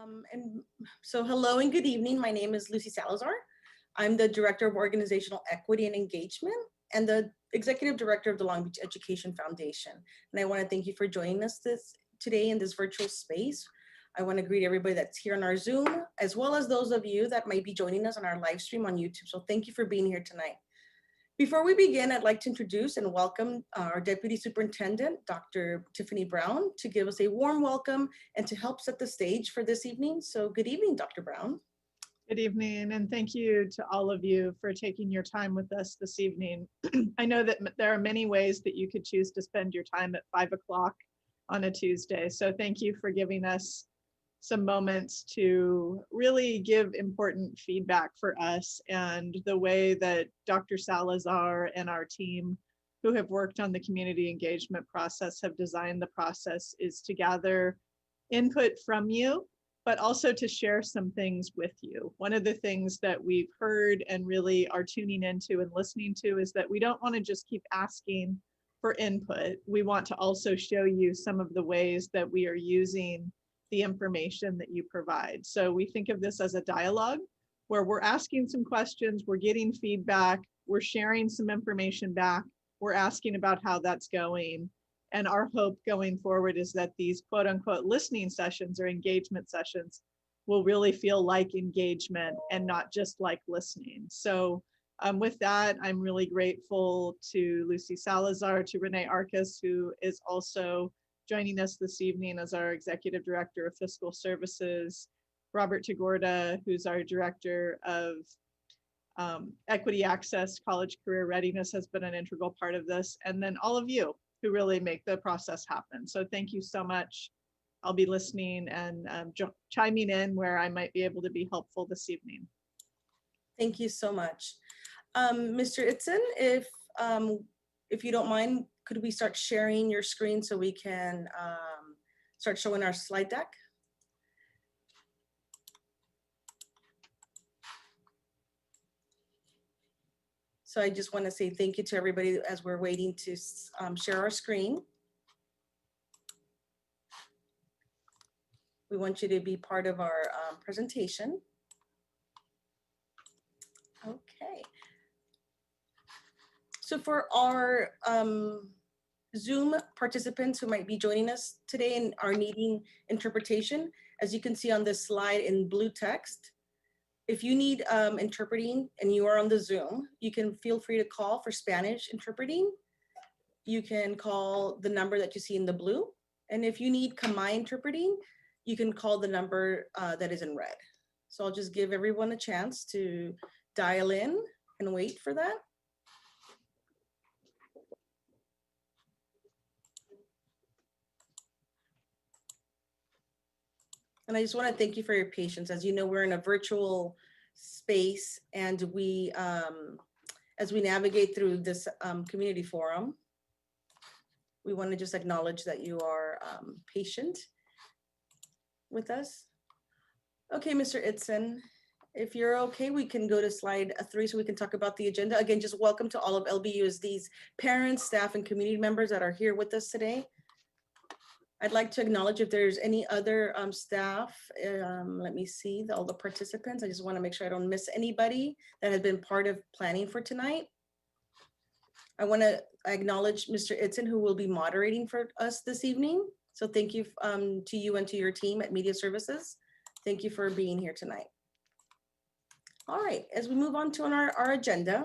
And so hello and good evening. My name is Lucy Salazar. I'm the Director of Organizational Equity and Engagement and the Executive Director of the Long Beach Education Foundation. And I want to thank you for joining us today in this virtual space. I want to greet everybody that's here on our Zoom, as well as those of you that might be joining us on our live stream on YouTube. So thank you for being here tonight. Before we begin, I'd like to introduce and welcome our Deputy Superintendent, Dr. Tiffany Brown, to give us a warm welcome and to help set the stage for this evening. So good evening, Dr. Brown. Good evening, and thank you to all of you for taking your time with us this evening. I know that there are many ways that you could choose to spend your time at 5 o'clock on a Tuesday. So thank you for giving us some moments to really give important feedback for us, and the way that Dr. Salazar and our team who have worked on the community engagement process have designed the process is to gather input from you, but also to share some things with you. One of the things that we've heard and really are tuning into and listening to is that we don't want to just keep asking for input. We want to also show you some of the ways that we are using the information that you provide. So we think of this as a dialogue where we're asking some questions, we're getting feedback, we're sharing some information back, we're asking about how that's going. And our hope going forward is that these quote unquote listening sessions or engagement sessions will really feel like engagement and not just like listening. So with that, I'm really grateful to Lucy Salazar, to Renee Arcus, who is also joining us this evening as our Executive Director of Fiscal Services, Robert Tagorda, who's our Director of Equity Access, College Career Readiness has been an integral part of this, and then all of you who really make the process happen. So thank you so much. I'll be listening and chiming in where I might be able to be helpful this evening. Thank you so much. Mr. Itzen, if you don't mind, could we start sharing your screen so we can start showing our slide deck? So I just want to say thank you to everybody as we're waiting to share our screen. We want you to be part of our presentation. Okay. So for our Zoom participants who might be joining us today and are needing interpretation, as you can see on this slide in blue text, if you need interpreting and you are on the Zoom, you can feel free to call for Spanish interpreting. You can call the number that you see in the blue. And if you need Khmer interpreting, you can call the number that is in red. So I'll just give everyone a chance to dial in and wait for that. And I just want to thank you for your patience. As you know, we're in a virtual space, and we, as we navigate through this community forum, we want to just acknowledge that you are patient with us. Okay, Mr. Itzen, if you're okay, we can go to slide 3 so we can talk about the agenda. Again, just welcome to all of LBUSD's parents, staff, and community members that are here with us today. I'd like to acknowledge if there's any other staff, let me see, all the participants. I just want to make sure I don't miss anybody that has been part of planning for tonight. I want to acknowledge Mr. Itzen, who will be moderating for us this evening. So thank you to you and to your team at Media Services. Thank you for being here tonight. All right, as we move on to our agenda,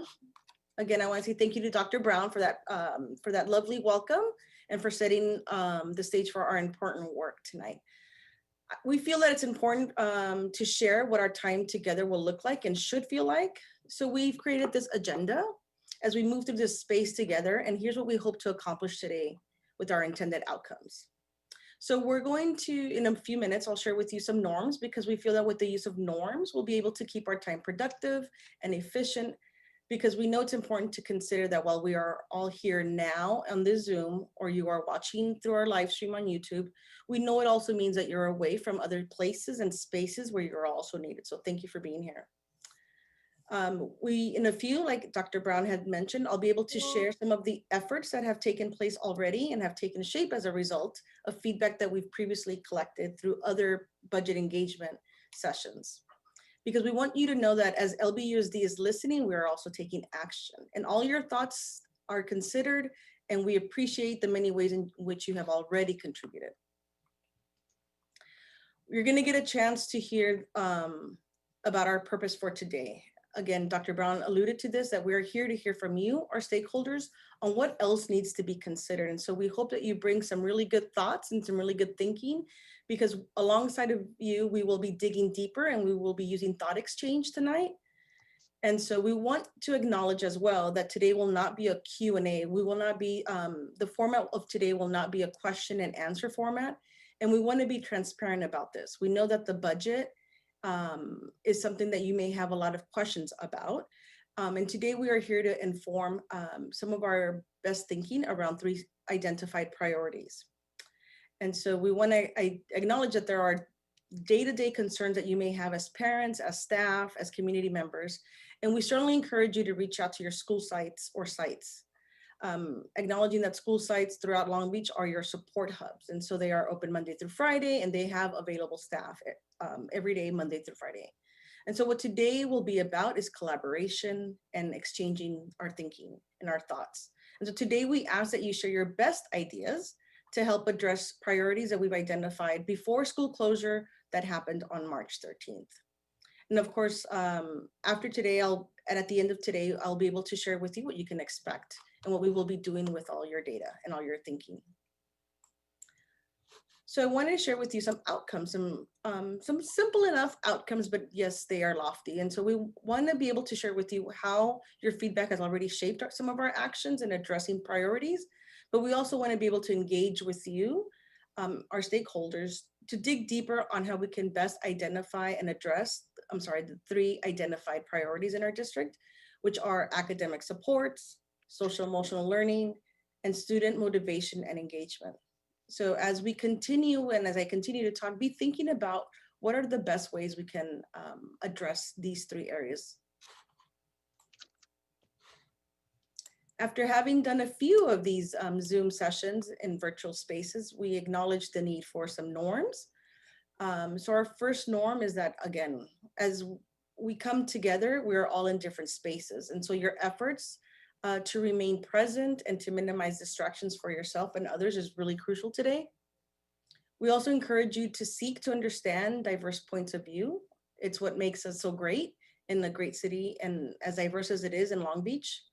again, I want to say thank you to Dr. Brown for that lovely welcome and for setting the stage for our important work tonight. We feel that it's important to share what our time together will look like and should feel like. So we've created this agenda as we move through this space together, and here's what we hope to accomplish today with our intended outcomes. So we're going to, in a few minutes, I'll share with you some norms, because we feel that with the use of norms, we'll be able to keep our time productive and efficient, because we know it's important to consider that while we are all here now on this Zoom, or you are watching through our live stream on YouTube, we know it also means that you're away from other places and spaces where you're also needed. So thank you for being here. In a few, like Dr. Brown had mentioned, I'll be able to share some of the efforts that have taken place already and have taken shape as a result of feedback that we've previously collected through other budget engagement sessions. Because we want you to know that as LBUSD is listening, we are also taking action, and all your thoughts are considered, and we appreciate the many ways in which you have already contributed. You're going to get a chance to hear about our purpose for today. Again, Dr. Brown alluded to this, that we're here to hear from you, our stakeholders, on what else needs to be considered. And so we hope that you bring some really good thoughts and some really good thinking, because alongside of you, we will be digging deeper and we will be using thought exchange tonight. And so we want to acknowledge as well that today will not be a Q&A. We will not be, the format of today will not be a question and answer format. And we want to be transparent about this. We know that the budget is something that you may have a lot of questions about. And today we are here to inform some of our best thinking around 3 identified priorities. And so we want to acknowledge that there are day-to-day concerns that you may have as parents, as staff, as community members. And we certainly encourage you to reach out to your school sites or sites. Acknowledging that school sites throughout Long Beach are your support hubs. And so they are open Monday through Friday, and they have available staff every day, Monday through Friday. And so what today will be about is collaboration and exchanging our thinking and our thoughts. And so today we ask that you share your best ideas to help address priorities that we've identified before school closure that happened on March 13th. And of course, after today, at the end of today, I'll be able to share with you what you can expect and what we will be doing with all your data and all your thinking. So I wanted to share with you some outcomes, some simple enough outcomes, but yes, they are lofty. And so we want to be able to share with you how your feedback has already shaped some of our actions in addressing priorities, but we also want to be able to engage with you, our stakeholders, to dig deeper on how we can best identify and address, the 3 identified priorities in our district, which are academic supports, social emotional learning, and student motivation and engagement. So as we continue, and as I continue to talk, be thinking about what are the best ways we can address these 3 areas. After having done a few of these Zoom sessions in virtual spaces, we acknowledge the need for some norms. So our first norm is that, again, as we come together, we're all in different spaces. And so your efforts to remain present and to minimize distractions for yourself and others is really crucial today. We also encourage you to seek to understand diverse points of view. It's what makes us so great in the great city, and as diverse as it is in Long Beach,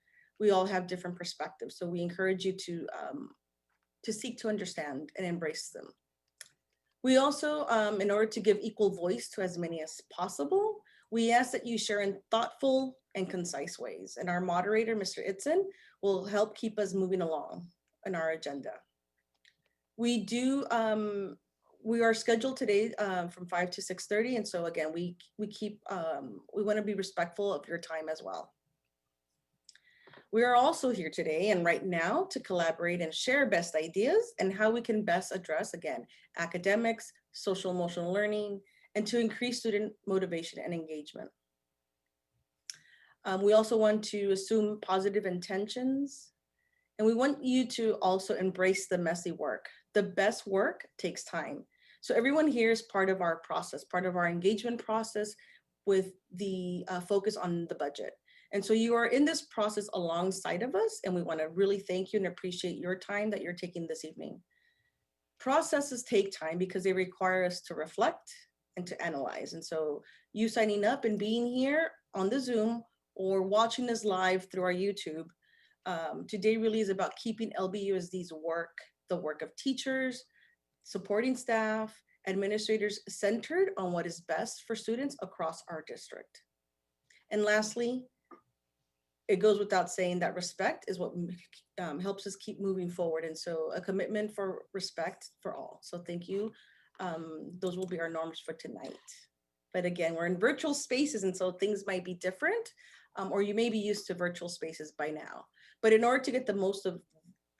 we all have different perspectives. So we encourage you to seek to understand and embrace them. We also, in order to give equal voice to as many as possible, we ask that you share in thoughtful and concise ways. And our moderator, Mr. Itzen, will help keep us moving along in our agenda. We are scheduled today from 5 to 6:30. And so again, we want to be respectful of your time as well. We are also here today and right now to collaborate and share best ideas and how we can best address, again, academics, social emotional learning, and to increase student motivation and engagement. We also want to assume positive intentions, and we want you to also embrace the messy work. The best work takes time. So everyone here is part of our process, part of our engagement process with the focus on the budget. And so you are in this process alongside of us, and we want to really thank you and appreciate your time that you're taking this evening. Processes take time because they require us to reflect and to analyze. And so you signing up and being here on the Zoom or watching us live through our YouTube, today really is about keeping LBUSD's work, the work of teachers, supporting staff, administrators centered on what is best for students across our district. And lastly, it goes without saying that respect is what helps us keep moving forward. And so a commitment for respect for all. So thank you. Those will be our norms for tonight. But again, we're in virtual spaces, and so things might be different, or you may be used to virtual spaces by now. But in order to get the most of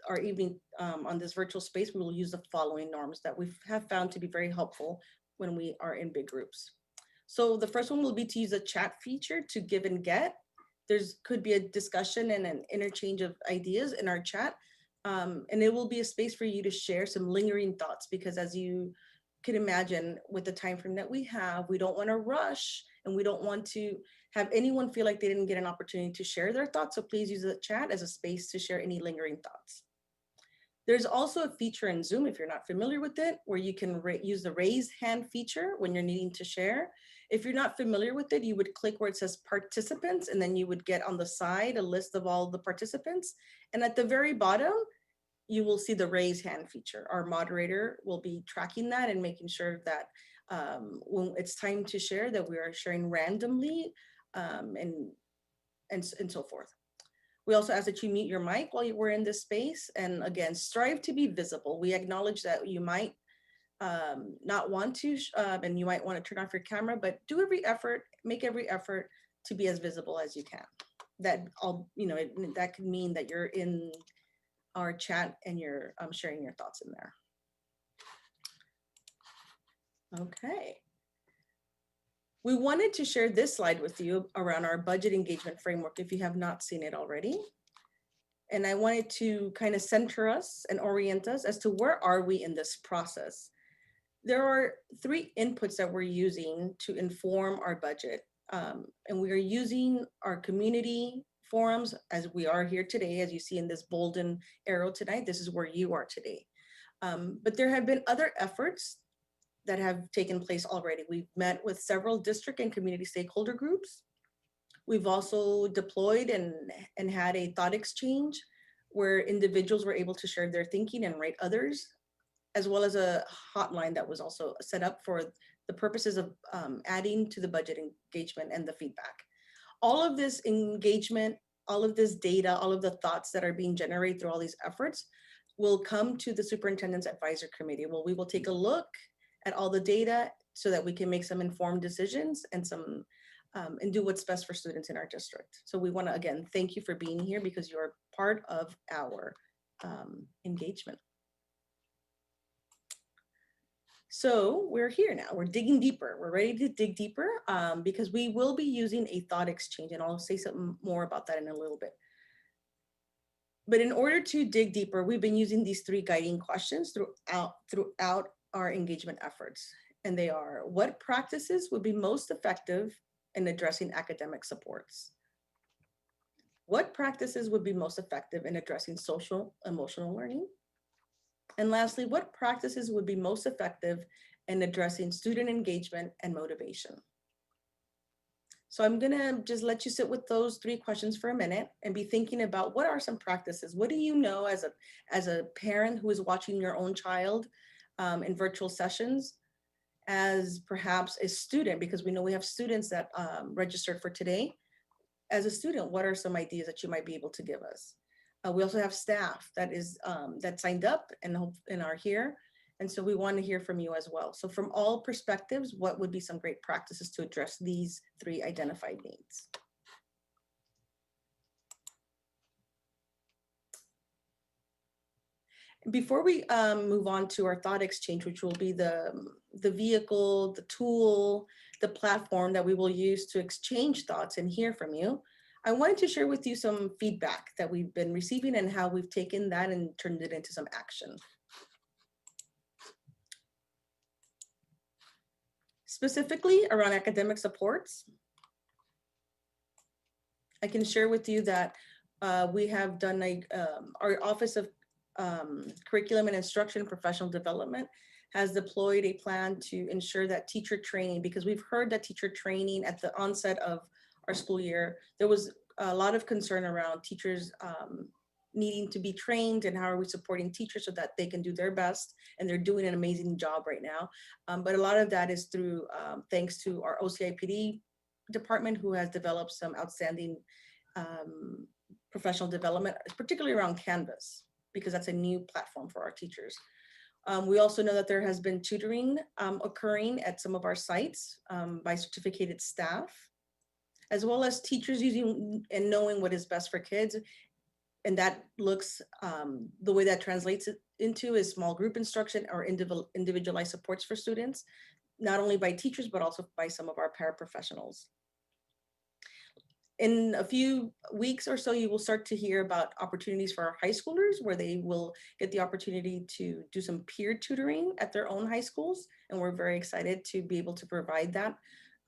our evening on this virtual space, we will use the following norms that we have found to be very helpful when we are in big groups. So the first one will be to use a chat feature to give and get. There's could be a discussion and an interchange of ideas in our chat. And it will be a space for you to share some lingering thoughts, because as you can imagine, with the time frame that we have, we don't want to rush, and we don't want to have anyone feel like they didn't get an opportunity to share their thoughts. So please use the chat as a space to share any lingering thoughts. There's also a feature in Zoom, if you're not familiar with it, where you can use the raise hand feature when you're needing to share. If you're not familiar with it, you would click where it says participants, and then you would get on the side a list of all the participants. And at the very bottom, you will see the raise hand feature. Our moderator will be tracking that and making sure that when it's time to share, that we are sharing randomly, and so forth. We also ask that you mute your mic while you were in this space. And again, strive to be visible. We acknowledge that you might not want to, and you might want to turn off your camera, but do every effort, make every effort to be as visible as you can. That all, that could mean that you're in our chat and you're sharing your thoughts in there. Okay. We wanted to share this slide with you around our budget engagement framework if you have not seen it already. And I wanted to kind of center us and orient us as to where are we in this process. There are 3 inputs that we're using to inform our budget. And we are using our community forums as we are here today. As you see in this golden arrow tonight, this is where you are today. But there have been other efforts that have taken place already. We've met with several district and community stakeholder groups. We've also deployed and had a thought exchange where individuals were able to share their thinking and rate others, as well as a hotline that was also set up for the purposes of adding to the budget engagement and the feedback. All of this engagement, all of this data, all of the thoughts that are being generated through all these efforts will come to the Superintendent's Advisory Committee. Well, we will take a look at all the data so that we can make some informed decisions and and do what's best for students in our district. So we want to, again, thank you for being here, because you're part of our engagement. So we're here now, we're digging deeper. We're ready to dig deeper because we will be using a thought exchange, and I'll say something more about that in a little bit. But in order to dig deeper, we've been using these 3 guiding questions throughout our engagement efforts. And they are: what practices would be most effective in addressing academic supports? What practices would be most effective in addressing social emotional learning? And lastly, what practices would be most effective in addressing student engagement and motivation? So I'm gonna just let you sit with those 3 questions for a minute and be thinking about what are some practices? What do you know as a parent who is watching your own child in virtual sessions, as perhaps a student, because we know we have students that registered for today. As a student, what are some ideas that you might be able to give us? We also have staff that signed up and are here. And so we want to hear from you as well. So from all perspectives, what would be some great practices to address these 3 identified needs? Before we move on to our thought exchange, which will be the vehicle, the tool, the platform that we will use to exchange thoughts and hear from you, I wanted to share with you some feedback that we've been receiving and how we've taken that and turned it into some action. Specifically around academic supports, I can share with you that we have done our Office of Curriculum and Instruction Professional Development has deployed a plan to ensure that teacher training, because we've heard that teacher training at the onset of our school year, there was a lot of concern around teachers needing to be trained and how are we supporting teachers so that they can do their best, and they're doing an amazing job right now. But a lot of that is through thanks to our OCIPD department, who has developed some outstanding professional development, particularly around Canvas, because that's a new platform for our teachers. We also know that there has been tutoring occurring at some of our sites by certificated staff, as well as teachers using and knowing what is best for kids. And that looks, the way that translates it into is small group instruction or individualized supports for students, not only by teachers, but also by some of our paraprofessionals. In a few weeks or so, you will start to hear about opportunities for our high schoolers where they will get the opportunity to do some peer tutoring at their own high schools. And we're very excited to be able to provide that,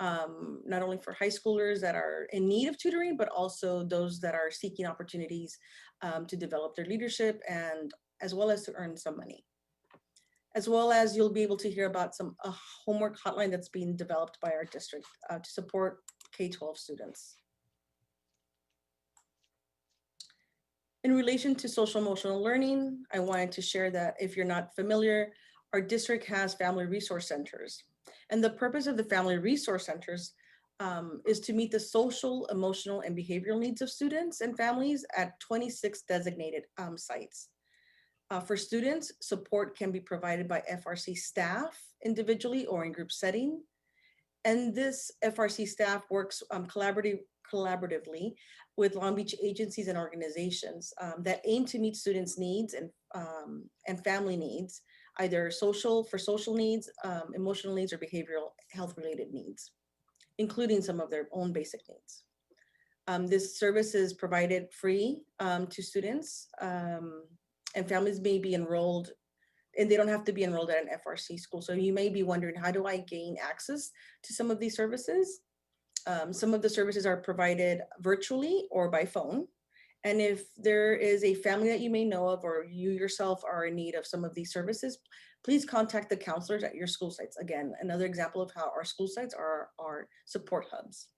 not only for high schoolers that are in need of tutoring, but also those that are seeking opportunities to develop their leadership and as well as to earn some money. As well as you'll be able to hear about a homework hotline that's being developed by our district to support K-12 students. In relation to social emotional learning, I wanted to share that if you're not familiar, our district has family resource centers. And the purpose of the family resource centers is to meet the social, emotional, and behavioral needs of students and families at 26 designated sites. For students, support can be provided by FRC staff individually or in group setting. And this FRC staff works collaboratively with Long Beach agencies and organizations that aim to meet students' needs and family needs, either for social needs, emotional needs, or behavioral health related needs, including some of their own basic needs. This service is provided free to students, and families may be enrolled, and they don't have to be enrolled at an FRC school. So you may be wondering, how do I gain access to some of these services? Some of the services are provided virtually or by phone. And if there is a family that you may know of, or you yourself are in need of some of these services, please contact the counselors at your school sites. Again, another example of how our school sites are our support hubs.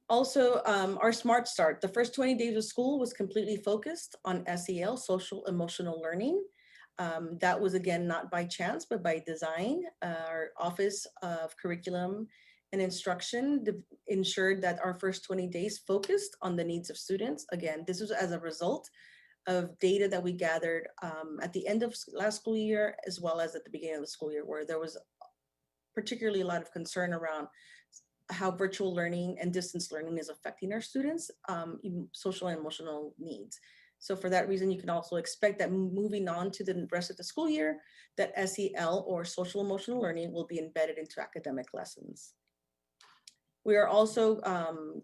Also, our Smart Start, the first 20 days of school was completely focused on SEL, social emotional learning. That was, again, not by chance, but by design. Our Office of Curriculum and Instruction ensured that our first 20 days focused on the needs of students. Again, this was as a result of data that we gathered at the end of last school year, as well as at the beginning of the school year, where there was particularly a lot of concern around how virtual learning and distance learning is affecting our students' social and emotional needs. So for that reason, you can also expect that moving on to the rest of the school year, that SEL or social emotional learning will be embedded into academic lessons. We are also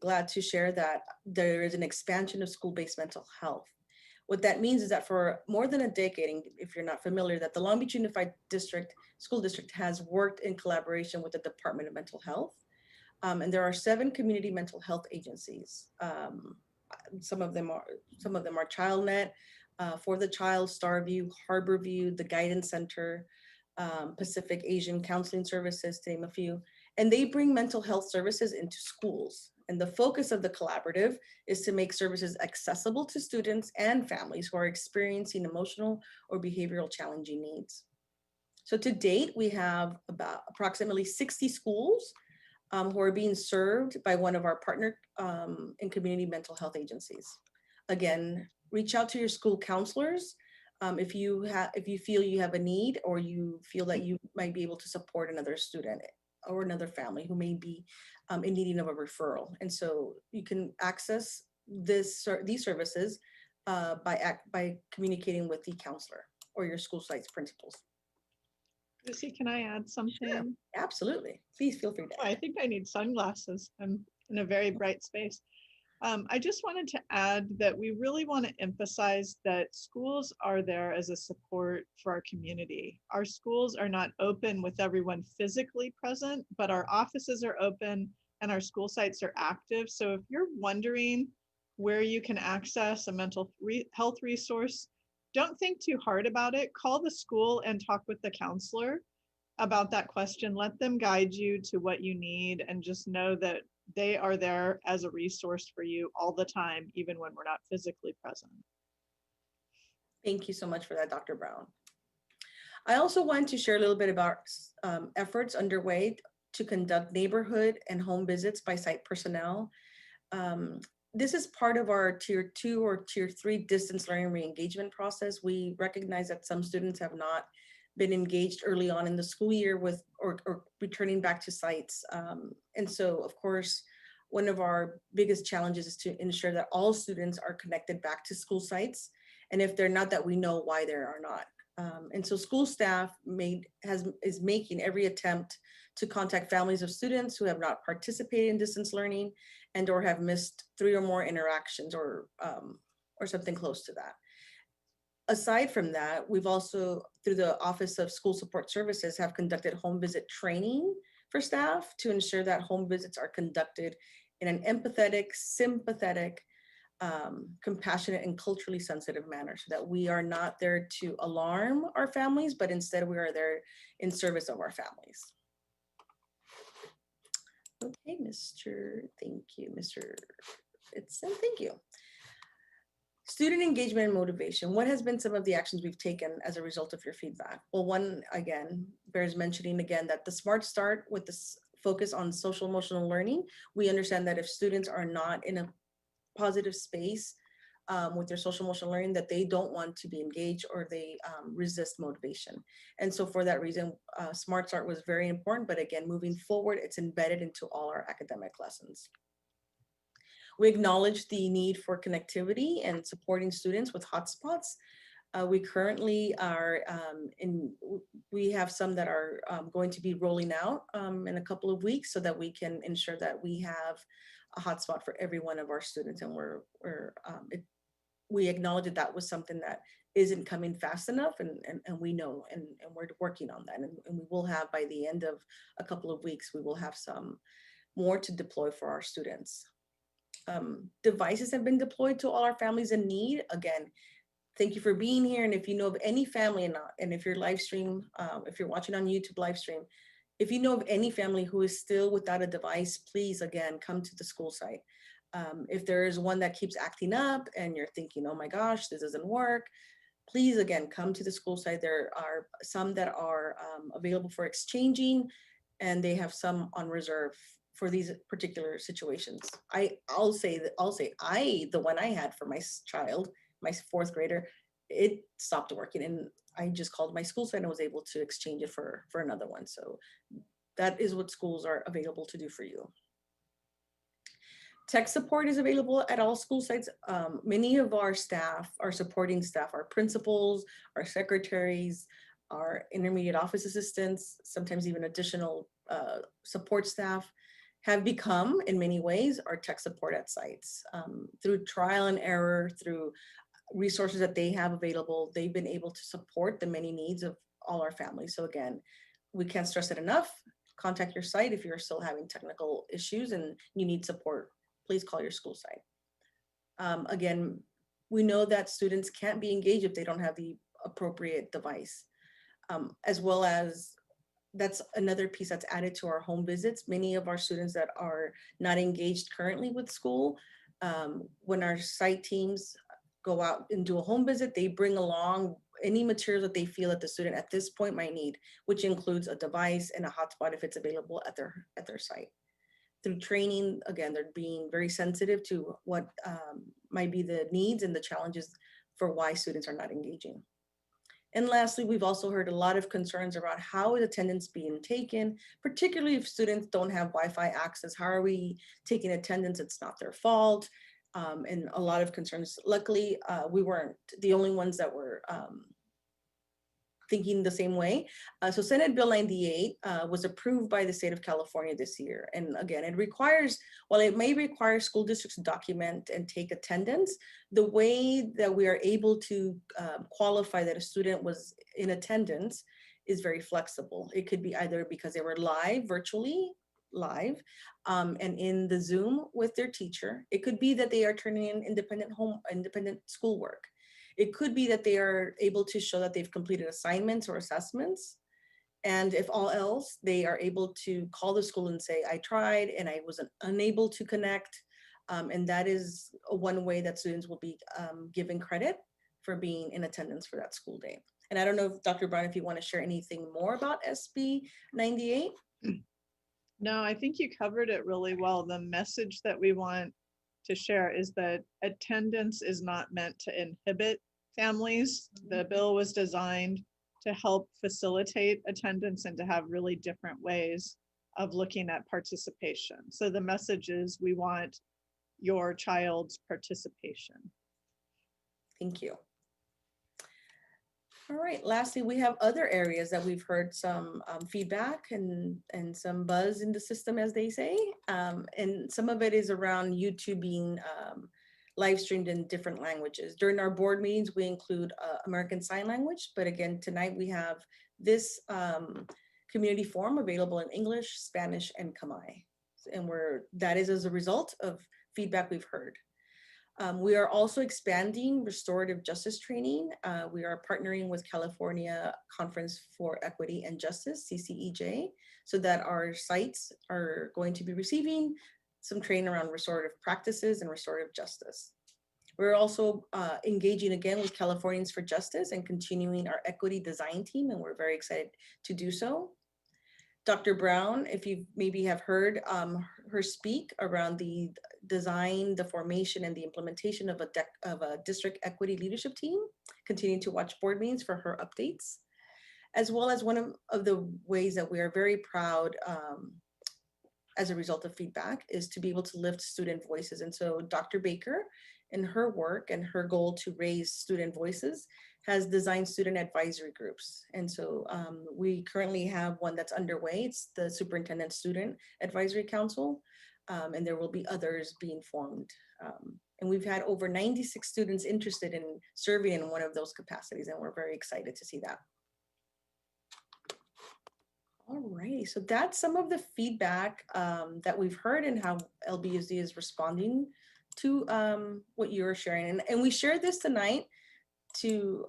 glad to share that there is an expansion of school-based mental health. What that means is that for more than a decade, and if you're not familiar, that the Long Beach Unified School District has worked in collaboration with the Department of Mental Health. And there are 7 community mental health agencies. Some of them are ChildNet, For the Child, Starview, Harborview, the Guidance Center, Pacific Asian Counseling Services, to name a few. And they bring mental health services into schools. And the focus of the collaborative is to make services accessible to students and families who are experiencing emotional or behavioral challenging needs. So to date, we have about approximately 60 schools who are being served by one of our partner and community mental health agencies. Again, reach out to your school counselors if you feel you have a need, or you feel that you might be able to support another student or another family who may be in needing of a referral. And so you can access these services by communicating with the counselor or your school site's principals. Lucy, can I add something? Sure, absolutely. Please feel free to. Oh, I think I need sunglasses. I'm in a very bright space. I just wanted to add that we really want to emphasize that schools are there as a support for our community. Our schools are not open with everyone physically present, but our offices are open and our school sites are active. So if you're wondering where you can access a mental health resource, don't think too hard about it. Call the school and talk with the counselor about that question. Let them guide you to what you need, and just know that they are there as a resource for you all the time, even when we're not physically present. Thank you so much for that, Dr. Brown. I also want to share a little bit about efforts underway to conduct neighborhood and home visits by site personnel. This is part of our Tier 2 or Tier 3 distance learning re-engagement process. We recognize that some students have not been engaged early on in the school year with or returning back to sites. And so, of course, one of our biggest challenges is to ensure that all students are connected back to school sites. And if they're not, that we know why they are not. And so school staff is making every attempt to contact families of students who have not participated in distance learning and or have missed 3 or more interactions or something close to that. Aside from that, we've also, through the Office of School Support Services, have conducted home visit training for staff to ensure that home visits are conducted in an empathetic, sympathetic, compassionate, and culturally sensitive manner, so that we are not there to alarm our families, but instead we are there in service of our families. Okay, thank you, Mr. Itson, thank you. Student engagement and motivation. What has been some of the actions we've taken as a result of your feedback? Well, one, again, bears mentioning again that the Smart Start with this focus on social emotional learning, we understand that if students are not in a positive space with their social emotional learning, that they don't want to be engaged or they resist motivation. And so for that reason, Smart Start was very important, but again, moving forward, it's embedded into all our academic lessons. We acknowledge the need for connectivity and supporting students with hotspots. We currently are we have some that are going to be rolling out in a couple of weeks so that we can ensure that we have a hotspot for every one of our students. And we acknowledge that that was something that isn't coming fast enough, and we know, and we're working on that. And we will have, by the end of a couple of weeks, we will have some more to deploy for our students. Devices have been deployed to all our families in need. Again, thank you for being here. And if you know of any family, and if you're live stream, if you're watching on YouTube live stream, if you know of any family who is still without a device, please, again, come to the school site. If there is one that keeps acting up and you're thinking, oh my gosh, this doesn't work, please, again, come to the school site. There are some that are available for exchanging, and they have some on reserve for these particular situations. I'll say the one I had for my child, my 4th grader, it stopped working, and I just called my school site and was able to exchange it for another one. So that is what schools are available to do for you. Tech support is available at all school sites. Many of our staff, our supporting staff, our principals, our secretaries, our intermediate office assistants, sometimes even additional support staff, have become, in many ways, our tech support at sites. Through trial and error, through resources that they have available, they've been able to support the many needs of all our families. So again, we can't stress it enough. Contact your site if you're still having technical issues and you need support. Please call your school site. Again, we know that students can't be engaged if they don't have the appropriate device, as well as that's another piece that's added to our home visits. Many of our students that are not engaged currently with school, when our site teams go out and do a home visit, they bring along any materials that they feel that the student at this point might need, which includes a device and a hotspot if it's available at their site. Through training, again, they're being very sensitive to what might be the needs and the challenges for why students are not engaging. And lastly, we've also heard a lot of concerns around how is attendance being taken, particularly if students don't have Wi-Fi access. How are we taking attendance? It's not their fault. And a lot of concerns. Luckily, we weren't the only ones that were thinking the same way. So Senate Bill 98 was approved by the state of California this year. And again, it requires, while it may require school districts to document and take attendance, the way that we are able to qualify that a student was in attendance is very flexible. It could be either because they were virtually live, and in the Zoom with their teacher. It could be that they are turning in independent schoolwork. It could be that they are able to show that they've completed assignments or assessments. And if all else, they are able to call the school and say, I tried and I was unable to connect. And that is one way that students will be given credit for being in attendance for that school day. And I don't know if Dr. Brown, if you want to share anything more about SB 98. No, I think you covered it really well. The message that we want to share is that attendance is not meant to inhibit families. The bill was designed to help facilitate attendance and to have really different ways of looking at participation. So the message is we want your child's participation. Thank you. All right, lastly, we have other areas that we've heard some feedback and some buzz in the system, as they say. And some of it is around YouTube being live streamed in different languages. During our board meetings, we include American Sign Language, but again, tonight we have this community forum available in English, Spanish, and Khmer. And that is as a result of feedback we've heard. We are also expanding restorative justice training. We are partnering with California Conference for Equity and Justice, CCEJ, so that our sites are going to be receiving some training around restorative practices and restorative justice. We're also engaging again with Californians for Justice and continuing our equity design team, and we're very excited to do so. Dr. Brown, if you maybe have heard her speak around the design, the formation, and the implementation of a district equity leadership team, continuing to watch board meetings for her updates, as well as one of the ways that we are very proud as a result of feedback is to be able to lift student voices. And so Dr. Baker, in her work and her goal to raise student voices, has designed student advisory groups. And so we currently have one that's underway. It's the Superintendent Student Advisory Council, and there will be others being formed. And we've had over 96 students interested in serving in one of those capacities, and we're very excited to see that. All righty, so that's some of the feedback that we've heard and how LBUSD is responding to what you're sharing. And we shared this tonight to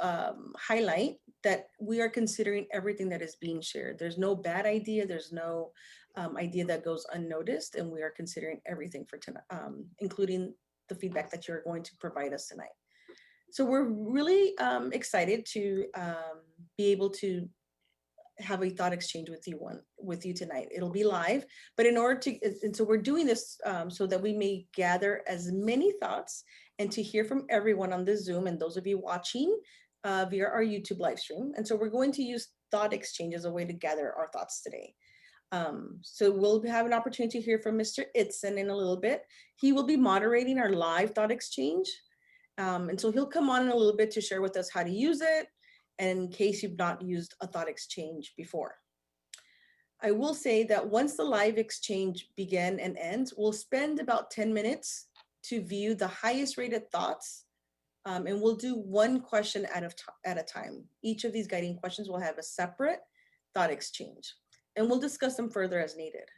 highlight that we are considering everything that is being shared. There's no bad idea, there's no idea that goes unnoticed, and we are considering everything for tonight, including the feedback that you're going to provide us tonight. So we're really excited to be able to have a thought exchange with you tonight. It'll be live, but in order to, and so we're doing this so that we may gather as many thoughts and to hear from everyone on this Zoom and those of you watching via our YouTube live stream. And so we're going to use thought exchange as a way to gather our thoughts today. So we'll have an opportunity to hear from Mr. Itzen in a little bit. He will be moderating our live thought exchange. And so he'll come on in a little bit to share with us how to use it, in case you've not used a thought exchange before. I will say that once the live exchange begins and ends, we'll spend about 10 minutes to view the highest rated thoughts, and we'll do one question at a time. Each of these guiding questions will have a separate thought exchange, and we'll discuss them further as needed.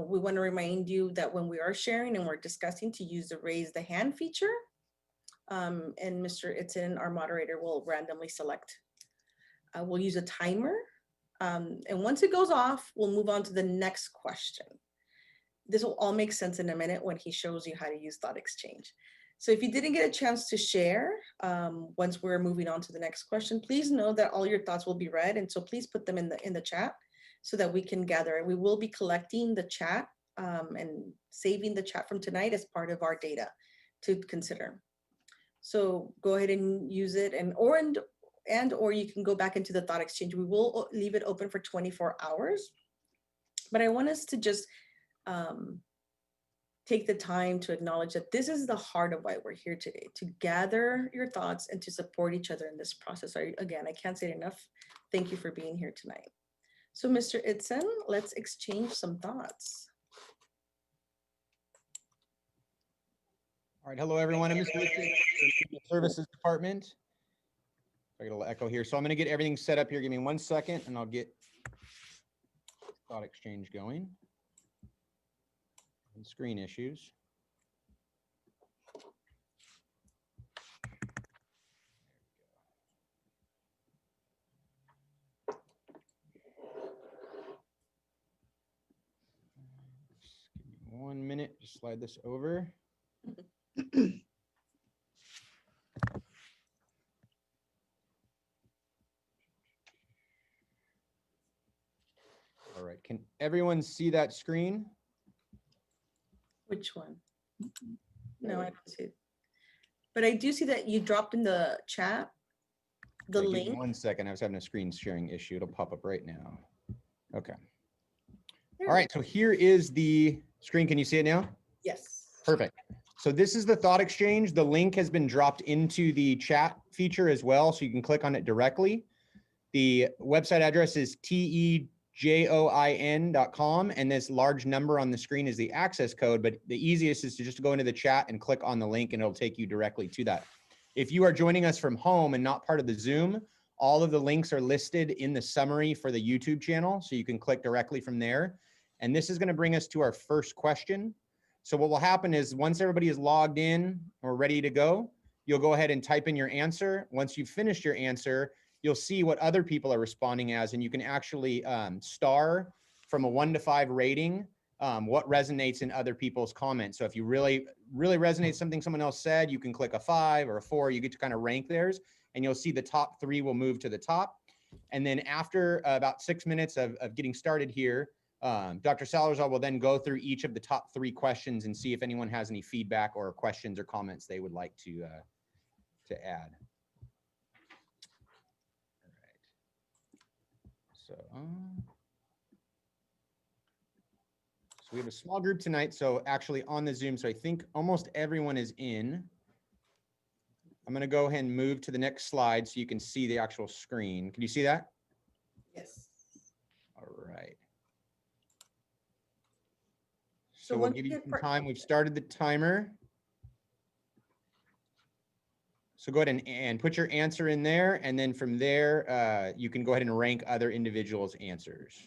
We want to remind you that when we are sharing and we're discussing, to use the raise the hand feature, and Mr. Itzen, our moderator, will randomly select. We'll use a timer, and once it goes off, we'll move on to the next question. This will all make sense in a minute when he shows you how to use thought exchange. So if you didn't get a chance to share, once we're moving on to the next question, please know that all your thoughts will be read, and so please put them in the chat so that we can gather. We will be collecting the chat and saving the chat from tonight as part of our data to consider. So go ahead and use it, or you can go back into the thought exchange. We will leave it open for 24 hours, but I want us to just take the time to acknowledge that this is the heart of why we're here today, to gather your thoughts and to support each other in this process. Again, I can't say it enough. Thank you for being here tonight. So Mr. Itzen, let's exchange some thoughts. All right, hello everyone. I'm Mr. Itzen, the Services Department. I got a little echo here. So I'm going to get everything set up here. Give me 1 second and I'll get thought exchange going. And screen issues. Just give me 1 minute. Just slide this over. All right, can everyone see that screen? Which one? No, I don't see it. But I do see that you dropped in the chat the Okay, give me link. 1 second. I was having a screen sharing issue. It'll pop up right now. Okay. There All right, so here is the screen. Can you see it now? Yes. Perfect. So this is the thought exchange. The link has been dropped into the chat feature as well, so you can click on it directly. The website address is tejoin.com, and this large number on the screen is the access code, but the easiest is to just go into the chat and click on the link and it'll take you directly to that. If you are joining us from home and not part of the Zoom, all of the links are listed in the summary for the YouTube channel, so you can click directly from there. And this is going to bring us to our first question. So what will happen is once everybody is logged in or ready to go, you'll go ahead and type in your answer. Once you've finished your answer, you'll see what other people are responding as, and you can actually star from a 1 to 5 rating what resonates in other people's comments. So if you really resonate something someone else said, you can click a 5 or a 4. You get to kind of rank theirs, and you'll see the top 3 will move to the top. And then after about 6 minutes of getting started here, Dr. Salazar will then go through each of the top 3 questions and see if anyone has any feedback or questions or comments they would like to add. All right. So we have a small group tonight, so actually on the Zoom, so I think almost everyone is in. I'm going to go ahead and move to the next slide so you can see the actual screen. Can you see that? Yes. All right. So So we'll once give you you get some time. We've started the timer. So go ahead and put your answer in there. And then from there, you can go ahead and rank other individuals' answers.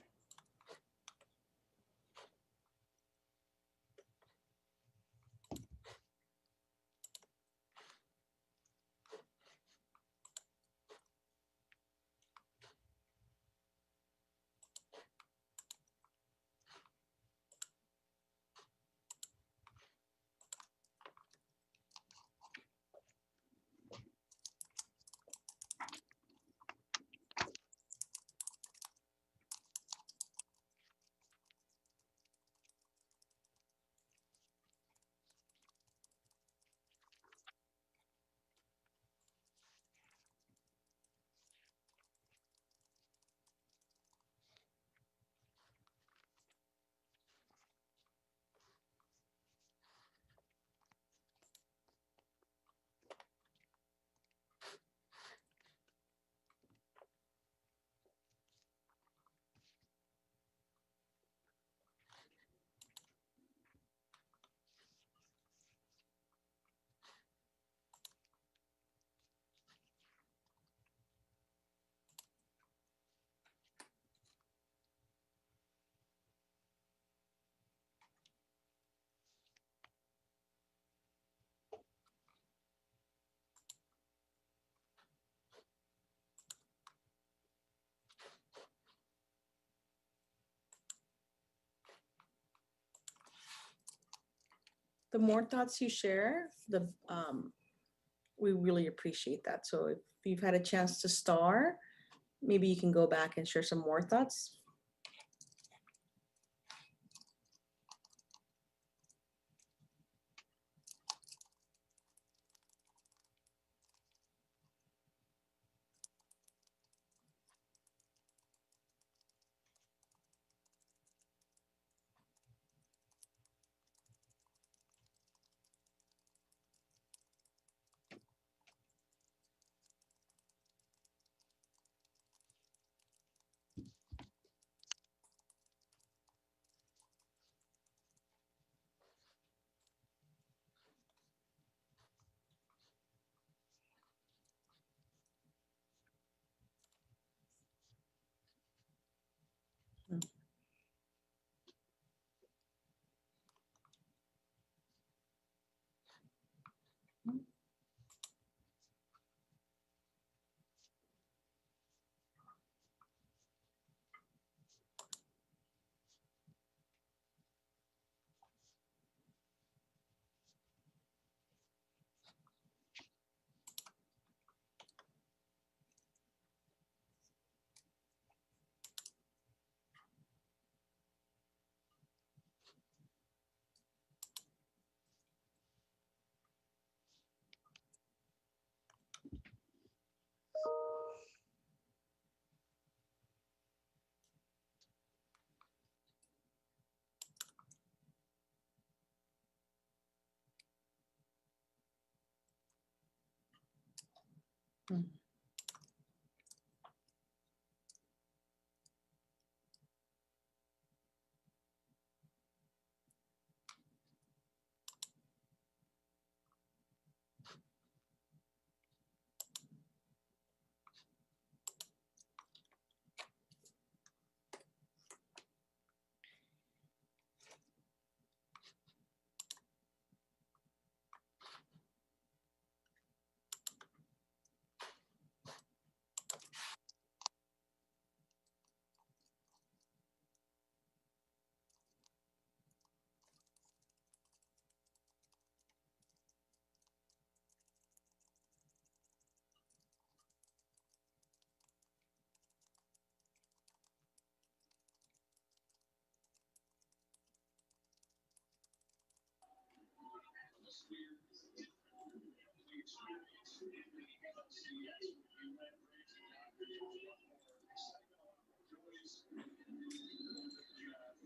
The more thoughts you share, we really appreciate that. So if you've had a chance to star, maybe you can go back and share some more thoughts. Hmm.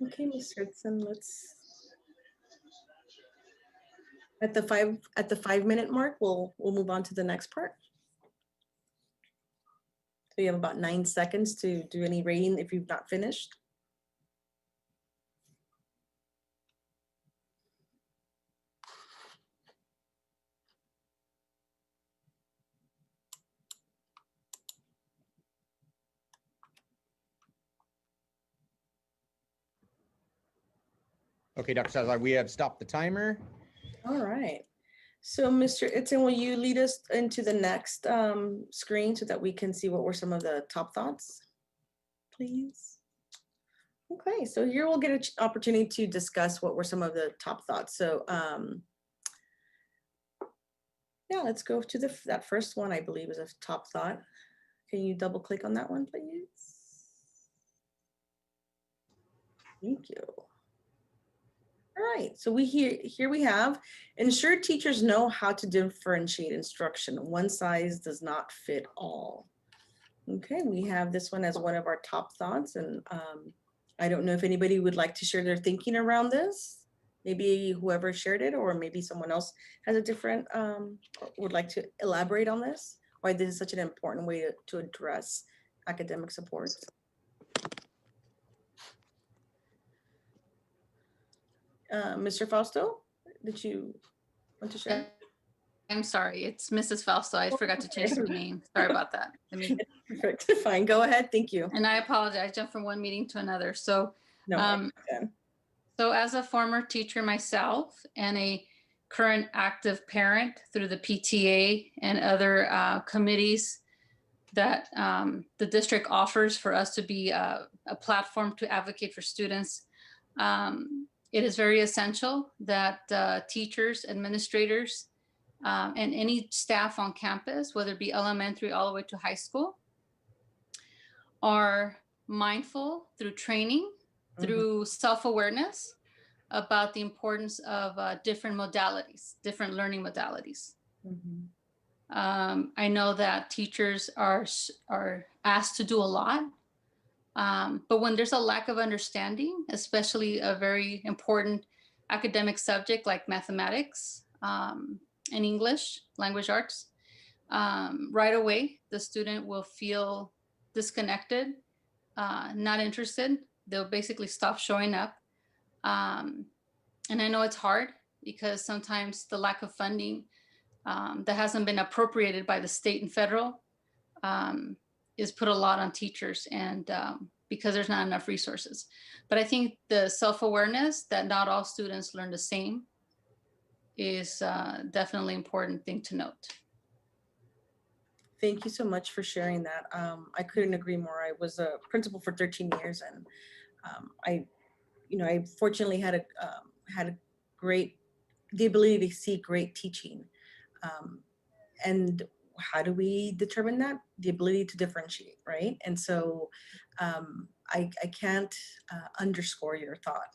Okay, Ms. Hudson, let's, at the 5 minute mark, we'll move on to the next part. So you have about 9 seconds to do any rating if you've not finished. Okay, Dr. Salazar, we have stopped the timer. All right. So Mr. Itzen, will you lead us into the next screen so that we can see what were some of the top thoughts, please? Okay, so here we'll get an opportunity to discuss what were some of the top thoughts. So yeah, let's go to that first one, I believe is a top thought. Can you double click on that one, please? Thank you. All right, so here we have, ensure teachers know how to differentiate instruction. One size does not fit all. Okay, we have this one as one of our top thoughts, and I don't know if anybody would like to share their thinking around this. Maybe whoever shared it, or maybe someone else has a different, would like to elaborate on this, why this is such an important way to address academic supports. Mr. Fausto, did you want to share? I'm sorry, it's Mrs. Fausto. I forgot to change the name. Sorry about that. Perfect, fine, go ahead, thank you. And I apologize, I jumped from one meeting to another. So, No, I understand. so as a former teacher myself and a current active parent through the PTA and other committees that the district offers for us to be a platform to advocate for students, it is very essential that teachers, administrators, and any staff on campus, whether it be elementary all the way to high school, are mindful through training, through self-awareness about the importance of different modalities, different learning modalities. I know that teachers are asked to do a lot, but when there's a lack of understanding, especially a very important academic subject like mathematics, and English, language arts, right away, the student will feel disconnected, not interested. They'll basically stop showing up. And I know it's hard because sometimes the lack of funding that hasn't been appropriated by the state and federal is put a lot on teachers, and because there's not enough resources. But I think the self-awareness that not all students learn the same is definitely an important thing to note. Thank you so much for sharing that. I couldn't agree more. I was a principal for 13 years, and I fortunately had the ability to see great teaching. And how do we determine that? The ability to differentiate, right? And so I can't underscore your thought,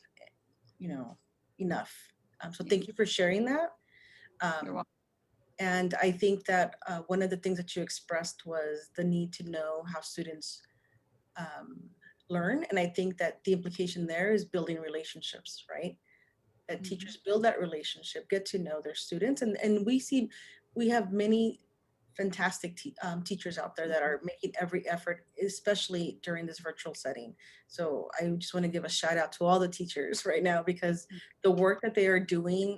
enough. So thank you for sharing that. You're welcome. And I think that one of the things that you expressed was the need to know how students learn. And I think that the implication there is building relationships, right? That teachers build that relationship, get to know their students. And we have many fantastic teachers out there that are making every effort, especially during this virtual setting. So I just want to give a shout out to all the teachers right now, because the work that they are doing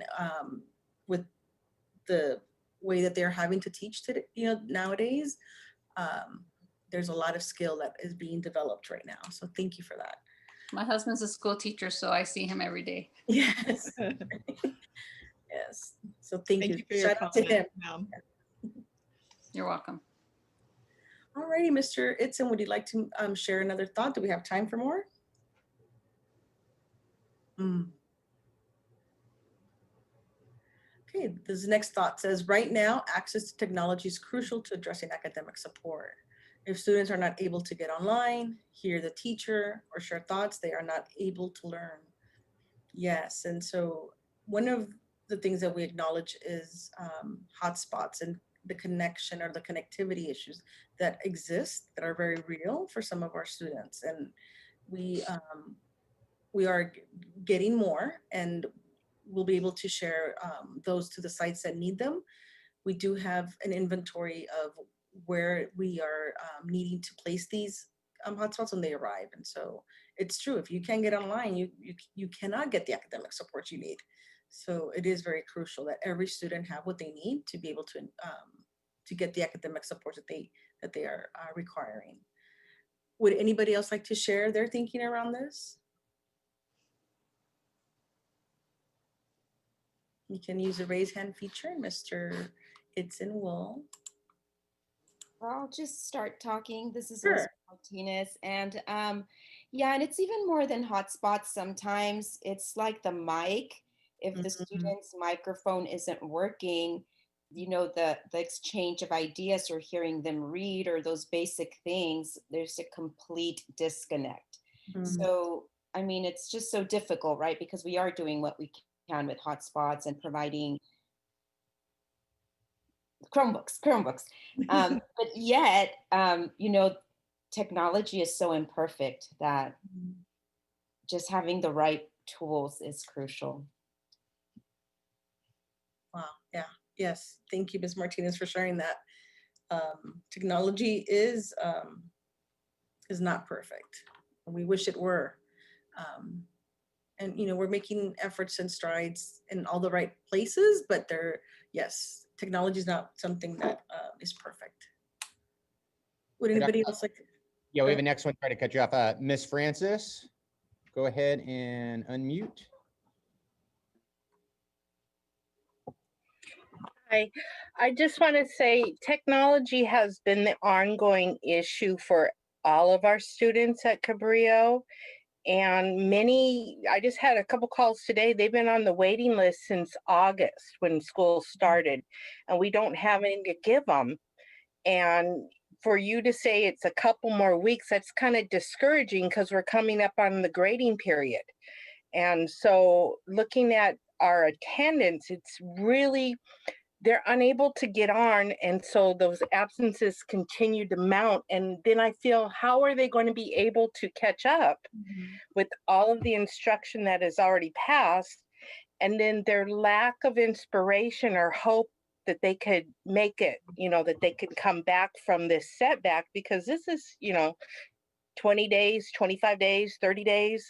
with the way that they're having to teach today, nowadays, there's a lot of skill that is being developed right now. So thank you for that. My husband's a school teacher, so I see him every day. Yes. Yes. So thank Thank you. you for your Shout out to him. comment. You're welcome. All righty, Mr. Itzen, would you like to share another thought? Do we have time for more? Okay, this next thought says, right now, access to technology is crucial to addressing academic support. If students are not able to get online, hear the teacher, or share thoughts, they are not able to learn. Yes, and so one of the things that we acknowledge is hotspots and the connection or the connectivity issues that exist that are very real for some of our students. And we are getting more, and we'll be able to share those to the sites that need them. We do have an inventory of where we are needing to place these hotspots when they arrive. And so it's true, if you can't get online, you cannot get the academic support you need. So it is very crucial that every student have what they need to be able to get the academic support that they are requiring. Would anybody else like to share their thinking around this? You can use the raise hand feature, and Mr. Itzen will. I'll just start talking. This is Sure. Elizabeth Martinez. And yeah, and it's even more than hotspots. Sometimes it's like the mic. If the student's microphone isn't working, the exchange of ideas or hearing them read or those basic things, there's a complete disconnect. So, I mean, it's just so difficult, right? Because we are doing what we can with hotspots and providing Chromebooks. But yet, technology is so imperfect that just having the right tools is crucial. Wow. Yeah. Yes. Thank you, Ms. Martinez, for sharing that. Technology is not perfect. We wish it were. And we're making efforts and strides in all the right places, but yes, technology is not something that is perfect. Would anybody else like to? Yeah, we have a next one. Try to cut you off. Miss Francis, go ahead and unmute. Hi, I just want to say technology has been the ongoing issue for all of our students at Cabrillo. And I just had a couple calls today. They've been on the waiting list since August when school started, and we don't have any to give them. And for you to say it's a couple more weeks, that's kind of discouraging because we're coming up on the grading period. And so looking at our attendance, it's really, they're unable to get on. And so those absences continue to mount. And then I feel, how are they going to be able to catch up with all of the instruction that is already passed? And then their lack of inspiration or hope that they could make it, that they could come back from this setback, because this is, 20 days, 25 days, 30 days.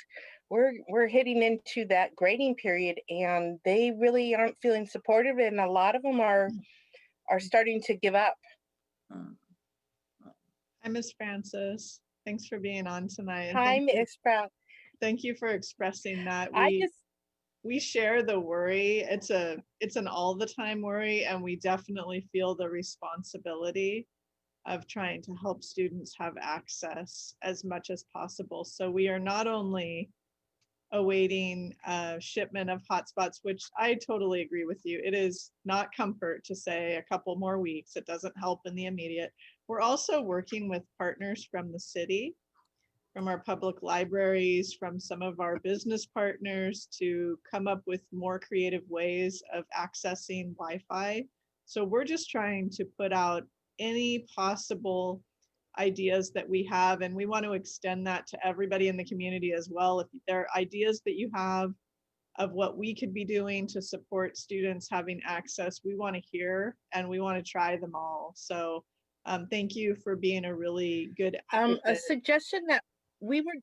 We're hitting into that grading period, and they really aren't feeling supportive, and a lot of them are starting to give up. Hi, Miss Francis. Thanks for being on tonight. Hi, Miss Brown. Thank you for expressing that. We share the worry. It's an all the time worry, and we definitely feel the responsibility of trying to help students have access as much as possible. So we are not only awaiting shipment of hotspots, which I totally agree with you. It is not comfort to say a couple more weeks. It doesn't help in the immediate. We're also working with partners from the city, from our public libraries, from some of our business partners to come up with more creative ways of accessing Wi-Fi. So we're just trying to put out any possible ideas that we have, and we want to extend that to everybody in the community as well. If there are ideas that you have what we could be doing to support students having access, we want to hear and we want to try them all. So thank you for being a really good A advocate. suggestion that we were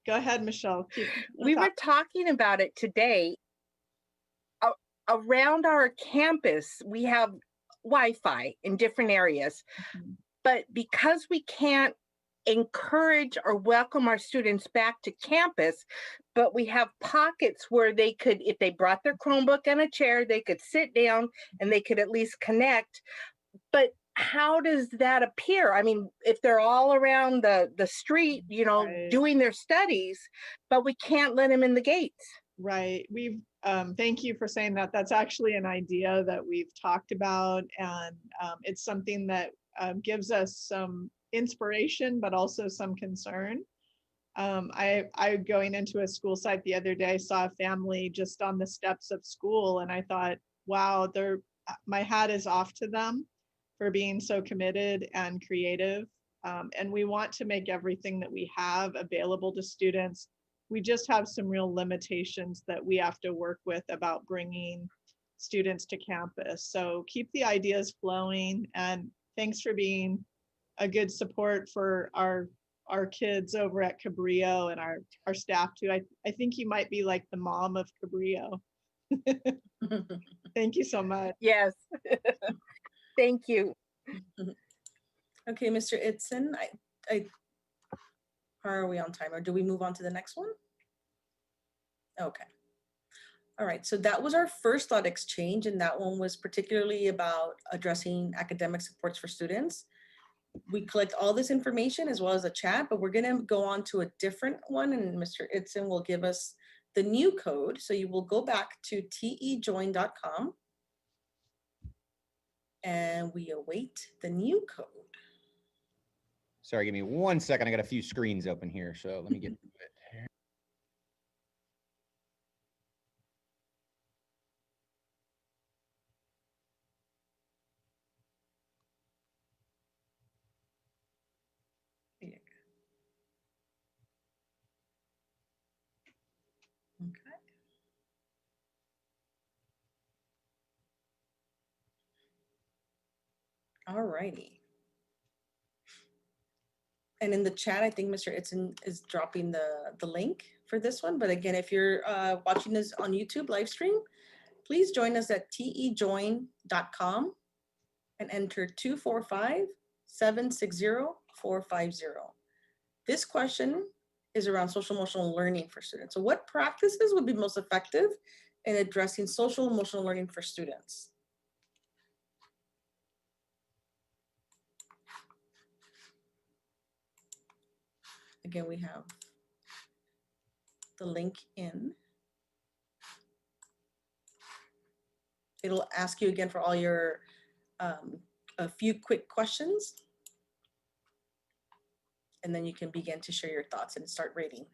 Go ahead, Michelle. we were talking about it today. Around our campus, we have Wi-Fi in different areas, but because we can't encourage or welcome our students back to campus, but we have pockets where they could, if they brought their Chromebook and a chair, they could sit down and they could at least connect. But how does that appear? I mean, if they're all around the street, you know, Right. doing their studies, but we can't let them in the gates. Right. We've thank you for saying that. That's actually an idea that we've talked about, and it's something that gives us some inspiration, but also some concern. I going into a school site the other day, saw a family just on the steps of school, and I thought, wow, my hat is off to them for being so committed and creative. And we want to make everything that we have available to students. We just have some real limitations that we have to work with about bringing students to campus. So keep the ideas flowing, and thanks for being a good support for our kids over at Cabrillo and our staff too. I think you might be like the mom of Cabrillo. Thank you so much. Yes. Thank you. Okay, Mr. Itzen, how are we on time, or do we move on to the next one? Okay. All right, so that was our first thought exchange, and that one was particularly about addressing academic supports for students. We collect all this information as well as a chat, but we're gonna go on to a different one, and Mr. Itzen will give us the new code. So you will go back to tejoin.com and we await the new code. Sorry, give me 1 second. I got a few screens open here, so let me get to it. Okay. All righty. And in the chat, I think Mr. Itzen is dropping the link for this one. But again, if you're watching this on YouTube live stream, please join us at tejoin.com and enter 245-760-450. This question is around social emotional learning for students. So what practices would be most effective in addressing social emotional learning for students? Again, we have the link in. It'll ask you again for all your, a few quick questions. And then you can begin to share your thoughts and start rating.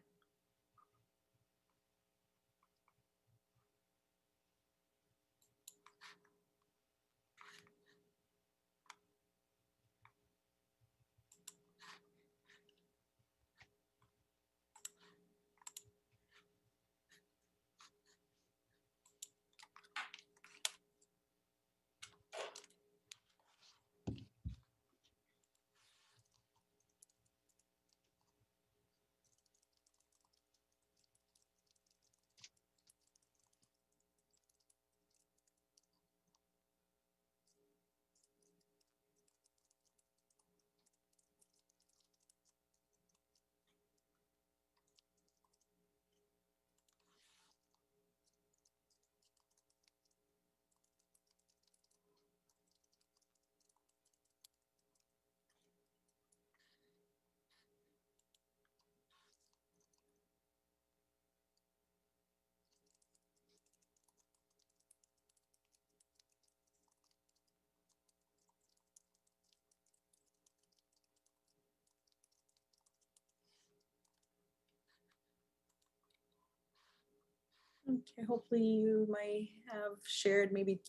Okay, hopefully you might have shared maybe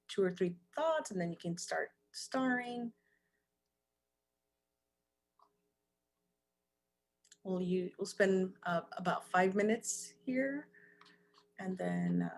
2 or 3 thoughts, and then you can start starring. we'll spend about 5 minutes here, and then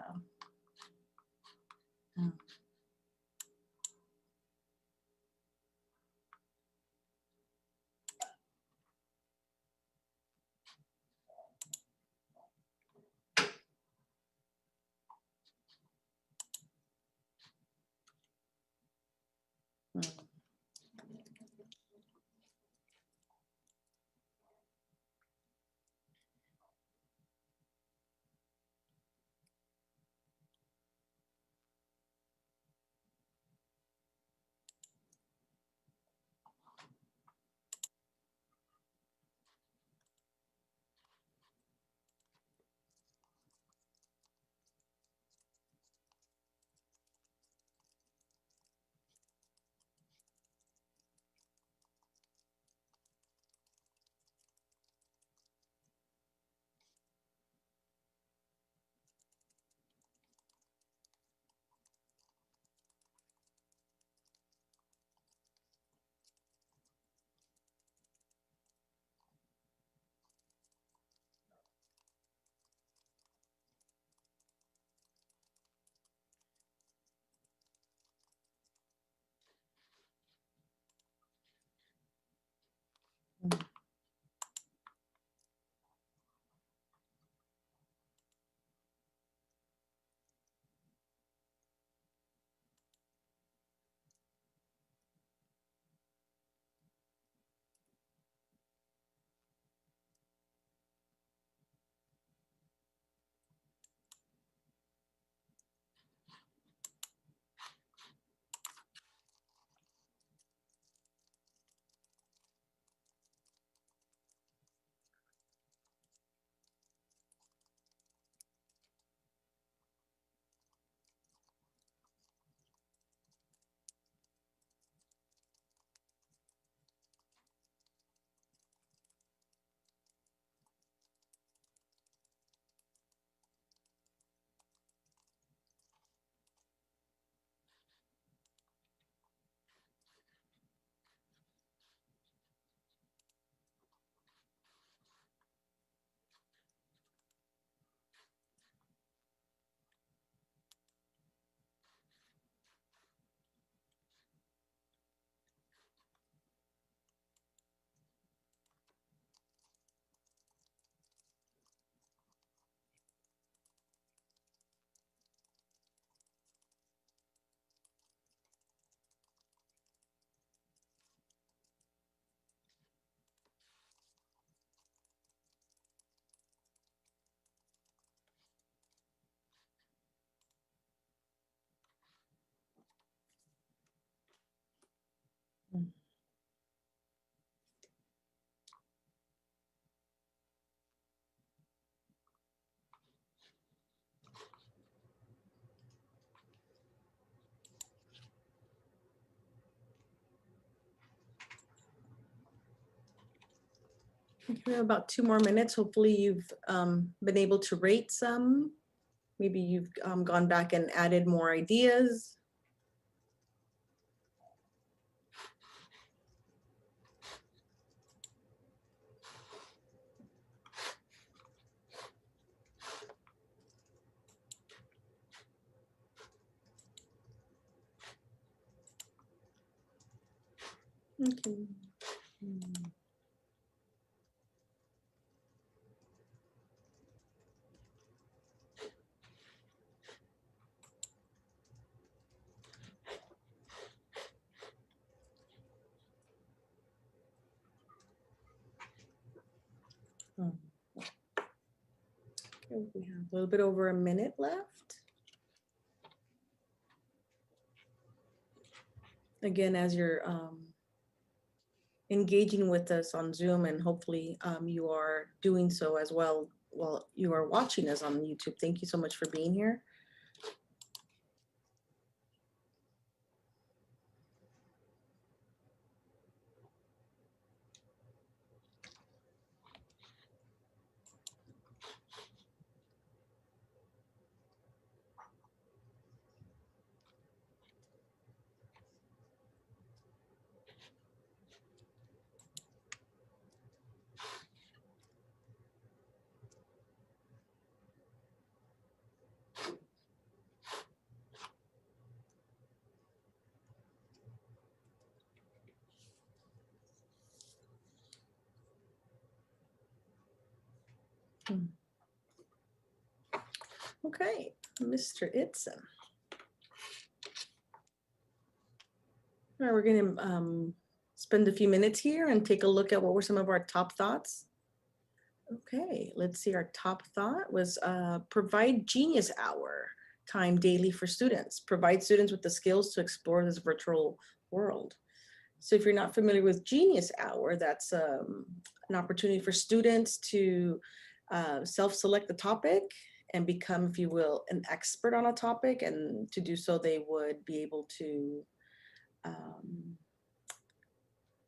we have about 2 more minutes. Hopefully you've been able to rate some. Maybe you've gone back and added more ideas. Okay. Okay, we have a little bit over a minute left. Again, as you're engaging with us on Zoom, and hopefully you are doing so as well while you are watching us on YouTube. Thank you so much for being here. Okay, Mr. Itzen. All right, we're gonna spend a few minutes here and take a look at what were some of our top thoughts. Okay, let's see. Our top thought was provide Genius Hour time daily for students. Provide students with the skills to explore this virtual world. So if you're not familiar with Genius Hour, that's an opportunity for students to self-select the topic and become, if you will, an expert on a topic. And to do so, they would be able to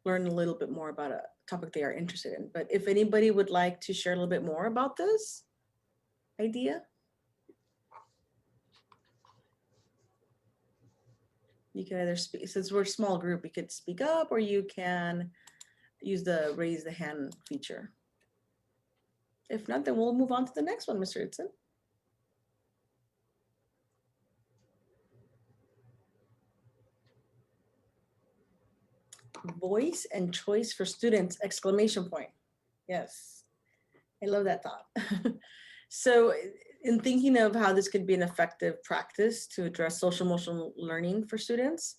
learn a little bit more about a topic they are interested in. But if anybody would like to share a little bit more about this idea. You can either speak, since we're a small group, you could speak up, or you can use the raise the hand feature. If not, then we'll move on to the next one, Mr. Itzen. Voice and choice for students, exclamation point. Yes, I love that thought. So in thinking of how this could be an effective practice to address social emotional learning for students,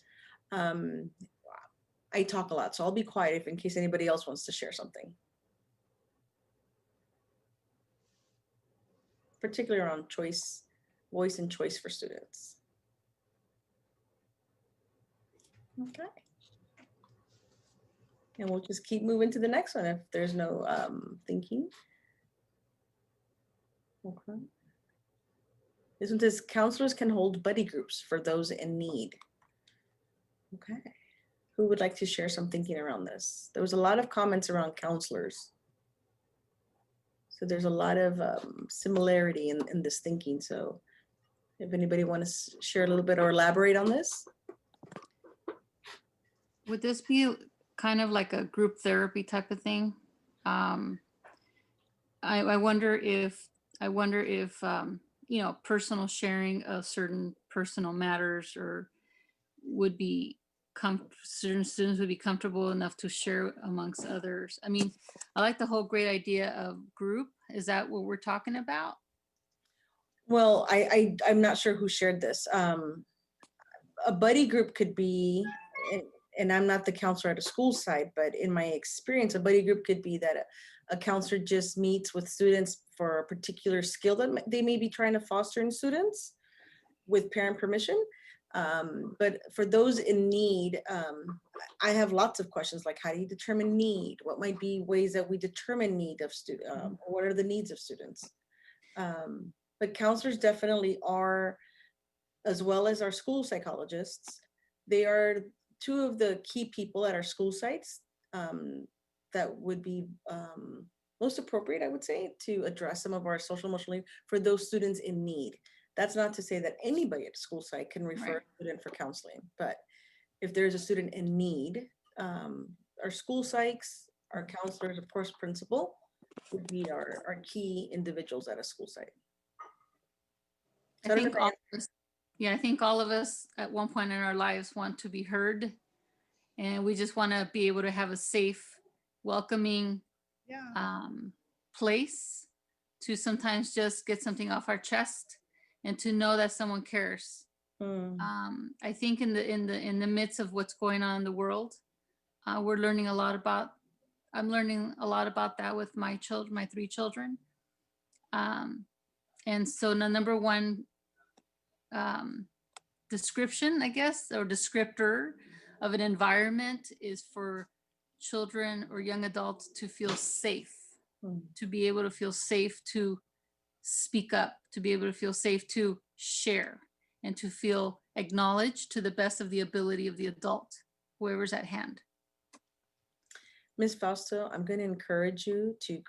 I talk a lot, so I'll be quiet if in case anybody else wants to share something. Particularly around choice, voice and choice for students. Okay. And we'll just keep moving to the next one if there's no thinking. Okay. This one says counselors can hold buddy groups for those in need. Okay. Who would like to share some thinking around this? There was a lot of comments around counselors. So there's a lot of similarity in this thinking. So if anybody wants to share a little bit or elaborate on this. Would this be kind of like a group therapy type of thing? I wonder if you know, personal sharing of certain personal matters or would be certain students would be comfortable enough to share amongst others. I mean, I like the whole great idea of group. Is that what we're talking about? Well, I'm not sure who shared this. A buddy group could be, and I'm not the counselor at a school site, but in my experience, a buddy group could be that a counselor just meets with students for a particular skill that they may be trying to foster in students with parent permission. But for those in need, I have lots of questions like, how do you determine need? What might be ways that we determine need of students? What are the needs of students? But counselors definitely are, as well as our school psychologists, they are two of the key people at our school sites that would be most appropriate, I would say, to address some of our social emotional needs for those students in need. That's not to say that anybody at a school site can refer Right. a student for counseling, but if there's a student in need, our school psychs, our counselors, of course, principal, would be our key individuals at a school site. So I don't know think if all of us, yeah, I think all of us at one point in our lives want to be heard. And we just want to be able to have a safe, welcoming Yeah. place to sometimes just get something off our chest and to know that someone cares. I think in the midst of what's going on in the world, we're learning a lot about, I'm learning a lot about that with my children, my 3 children. And so the number one description, I guess, or descriptor of an environment is for children or young adults to feel safe, to be able to feel safe to speak up, to be able to feel safe to share, and to feel acknowledged to the best of the ability of the adult, whoever's at hand. Ms. Fausto, I'm going to encourage you to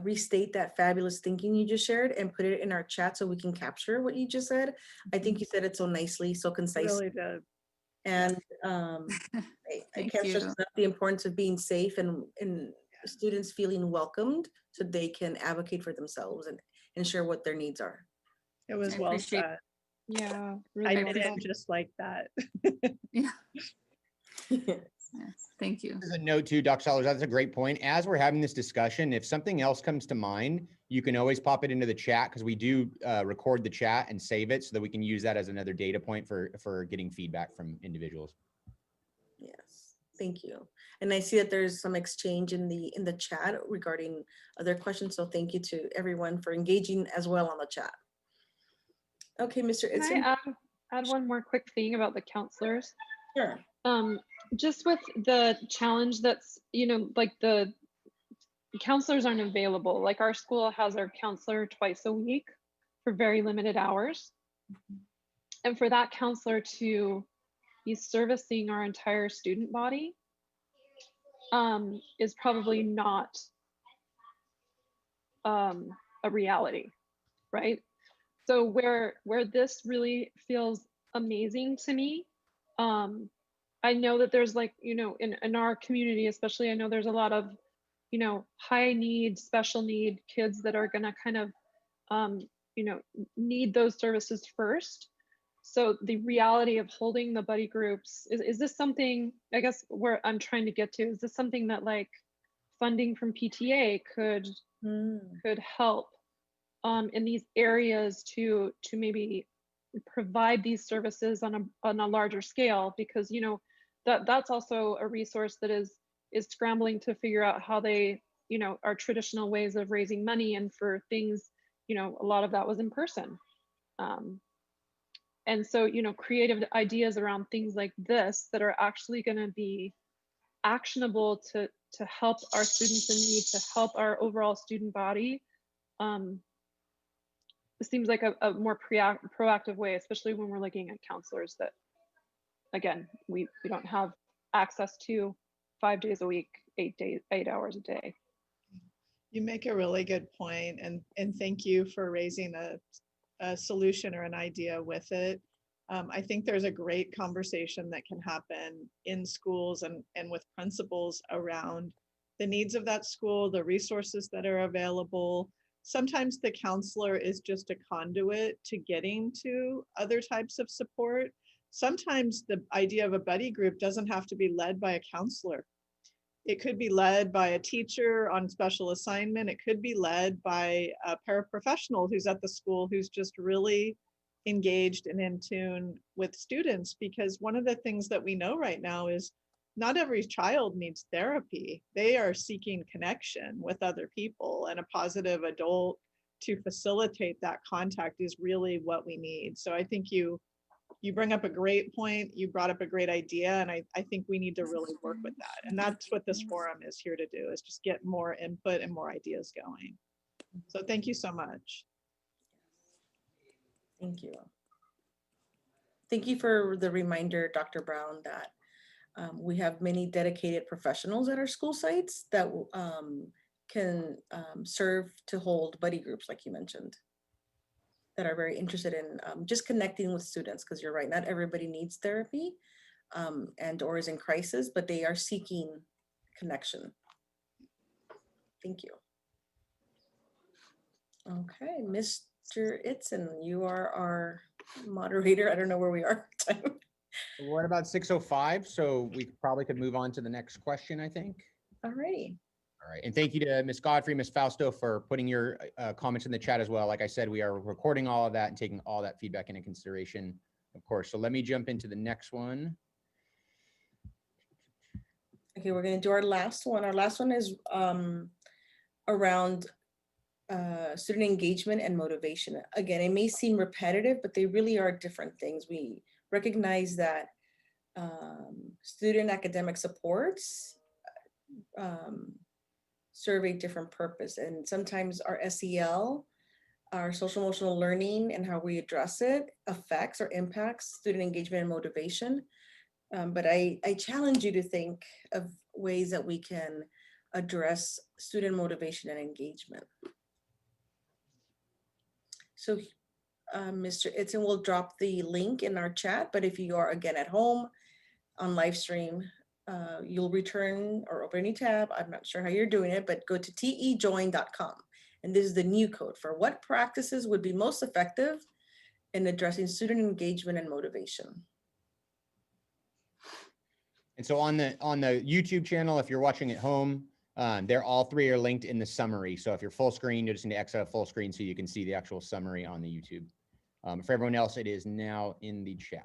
restate that fabulous thinking you just shared and put it in our chat so we can capture what you just said. I think you said it so nicely, so concisely. Really did. And I Thank can't stress you. enough the importance of being safe and students feeling welcomed so they can advocate for themselves and ensure what their needs are. It was I well appreciate- said. Yeah, I really did it wonderful. just like that. Yeah. Thank you. As a note too, Dr. Sellers, that's a great point. As we're having this discussion, if something else comes to mind, you can always pop it into the chat because we do record the chat and save it so that we can use that as another data point for getting feedback from individuals. Yes, thank you. And I see that there's some exchange in the chat regarding other questions. So thank you to everyone for engaging as well on the chat. Okay, Mr. Can Itzen. I add one more quick thing about the counselors? Sure. Just with the challenge that's, like the counselors aren't available. Like our school has our counselor twice a week for very limited hours. And for that counselor to be servicing our entire student body is probably not a reality, right? So where this really feels amazing to me, I know that there's like, in our community, especially, I know there's a lot of, high need, special need kids that are gonna kind of, need those services first. So the reality of holding the buddy groups, is this something, I guess where I'm trying to get to, is this something that like funding from PTA could help in these areas to maybe provide these services on a larger scale? Because that's also a resource that is scrambling to figure out how they our traditional ways of raising money, and for things a lot of that was in person, and so creative ideas around things like this that are actually going to be actionable to help our students in need, to help our overall student body. It seems like a more proactive way, especially when we're looking at counselors that, again, we don't have access to 5 days a week, 8 hours a day. You make a really good point, and thank you for raising a solution or an idea with it. I think there's a great conversation that can happen in schools and with principals around the needs of that school, the resources that are available. Sometimes the counselor is just a conduit to getting to other types of support. Sometimes the idea of a buddy group doesn't have to be led by a counselor. It could be led by a teacher on special assignment. It could be led by a paraprofessional who's at the school, who's just really engaged and in tune with students. Because one of the things that we know right now is not every child needs therapy. They are seeking connection with other people, and a positive adult to facilitate that contact is really what we need. So I think you bring up a great point. You brought up a great idea, and I think we need to really work with that. And that's what this forum is here to do, is just get more input and more ideas going. So thank you so much. Thank you. Thank you for the reminder, Dr. Brown, that we have many dedicated professionals at our school sites that can serve to hold buddy groups, like you mentioned, that are very interested in just connecting with students, because you're right, not everybody needs therapy and or is in crisis, but they are seeking connection. Thank you. Okay, Mr. Itzen, you are our moderator. I don't know where we are. We're at about 6:05, so we probably could move on to the next question, I think. All righty. All right, and thank you to Ms. Godfrey, Ms. Fausto for putting your comments in the chat as well. Like I said, we are recording all of that and taking all that feedback into consideration, of course. So let me jump into the next one. Okay, we're gonna do our last one. Our last one is around student engagement and motivation. Again, it may seem repetitive, but they really are different things. We recognize that student academic supports serve a different purpose. And sometimes our SEL, our social emotional learning, and how we address it affects or impacts student engagement and motivation. But I challenge you to think of ways that we can address student motivation and engagement. So Mr. Itzen will drop the link in our chat, but if you are again at home on live stream, you'll return or open any tab. I'm not sure how you're doing it, but go to tejoin.com. And this is the new code for what practices would be most effective in addressing student engagement and motivation. And so on the YouTube channel, if you're watching at home, they're all three are linked in the summary. So if you're full screen, you just need to exit out full screen so you can see the actual summary on the YouTube. For everyone else, it is now in the chat.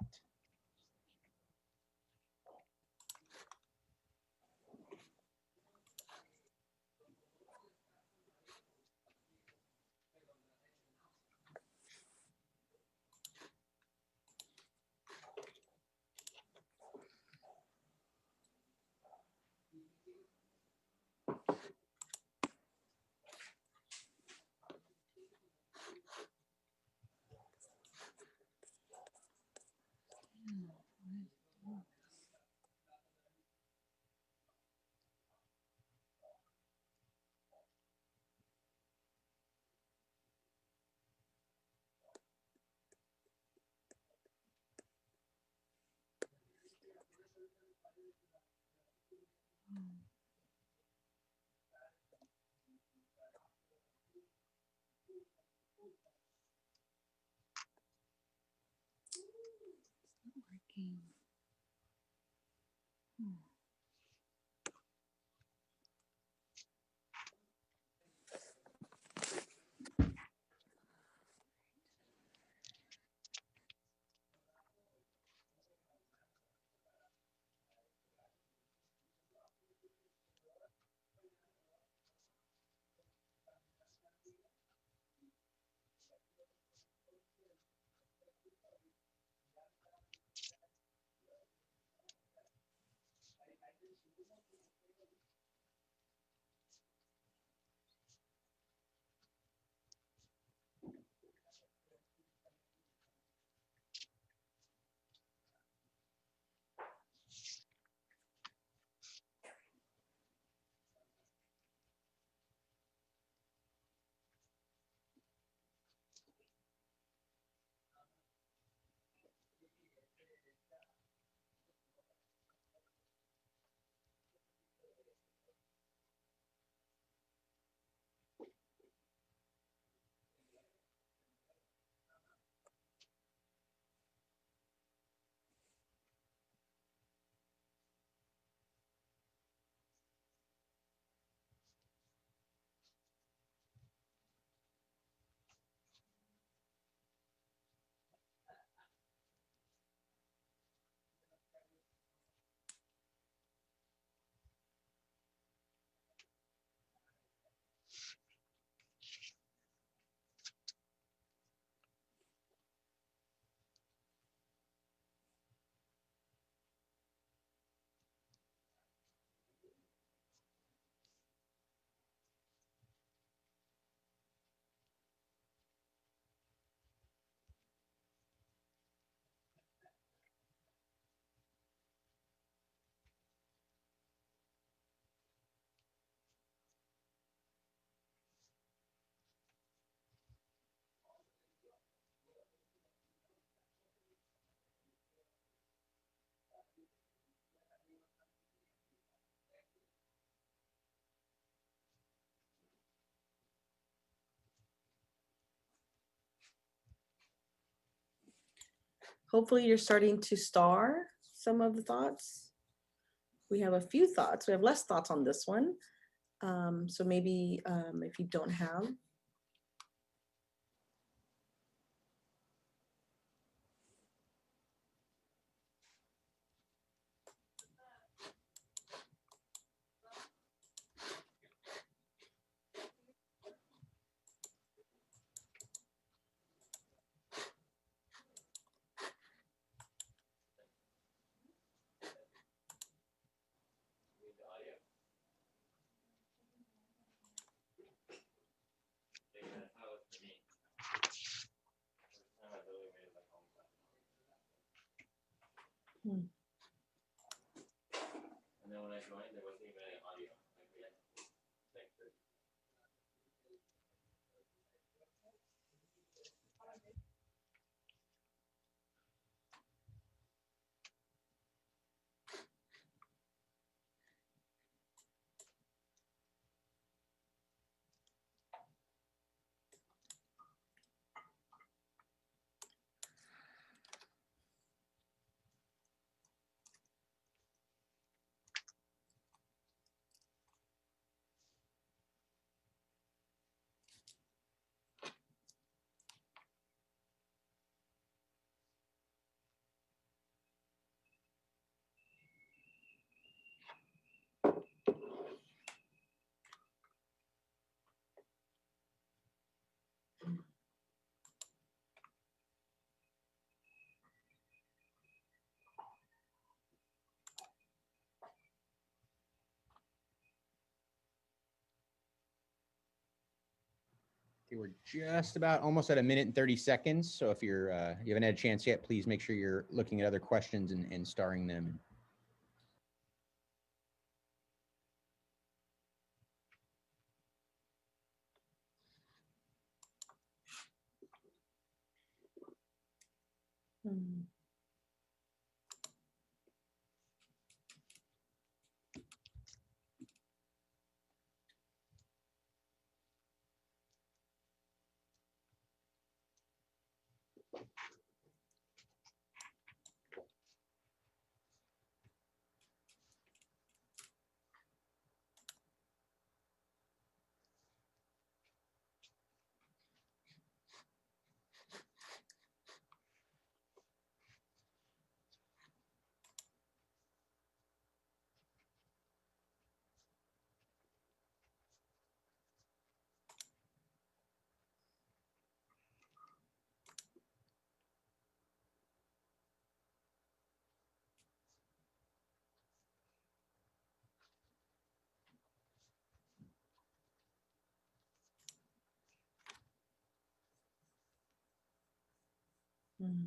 Hopefully you're starting to star some of the thoughts. We have a few thoughts. We have less thoughts on this one. So maybe if you don't have. Hmm. And then when I joined, there wasn't even any audio. Like we had like the Okay, we're just about almost at 1:30. So if you're you haven't had a chance yet, please make sure you're looking at other questions and starring them. Hmm. Hmm.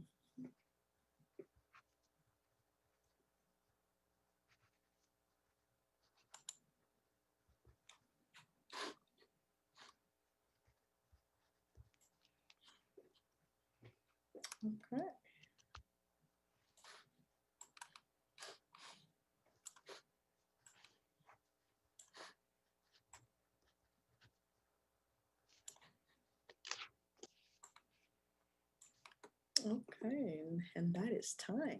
Okay. Okay, and that is time.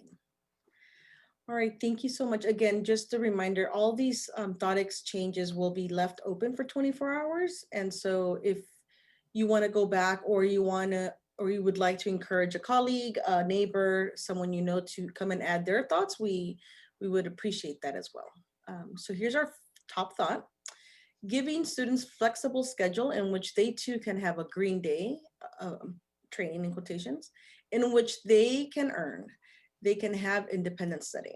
All right, thank you so much. Again, just a reminder, all these thought exchanges will be left open for 24 hours. And so if you want to go back or you want to, or you would like to encourage a colleague, a neighbor, someone you know to come and add their thoughts, we would appreciate that as well. So here's our top thought. Giving students flexible schedule in which they too can have a green day, training in quotations, in which they can earn, they can have independent study.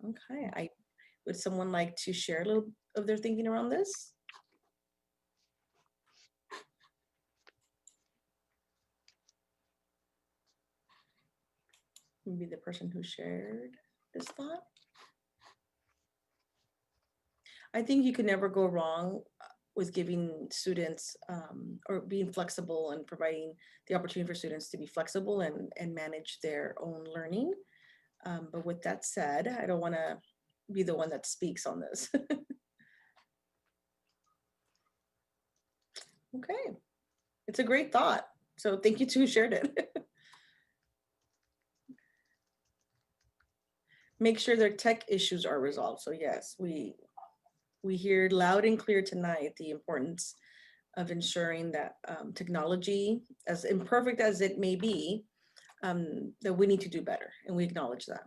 Okay, would someone like to share a little of their thinking around this? Maybe the person who shared this thought. I think you can never go wrong with giving students or being flexible and providing the opportunity for students to be flexible and manage their own learning. But with that said, I don't want to be the one that speaks on this. Okay, it's a great thought. So thank you to who shared it. Make sure their tech issues are resolved. So yes, we hear loud and clear tonight the importance of ensuring that technology, as imperfect as it may be, that we need to do better, and we acknowledge that.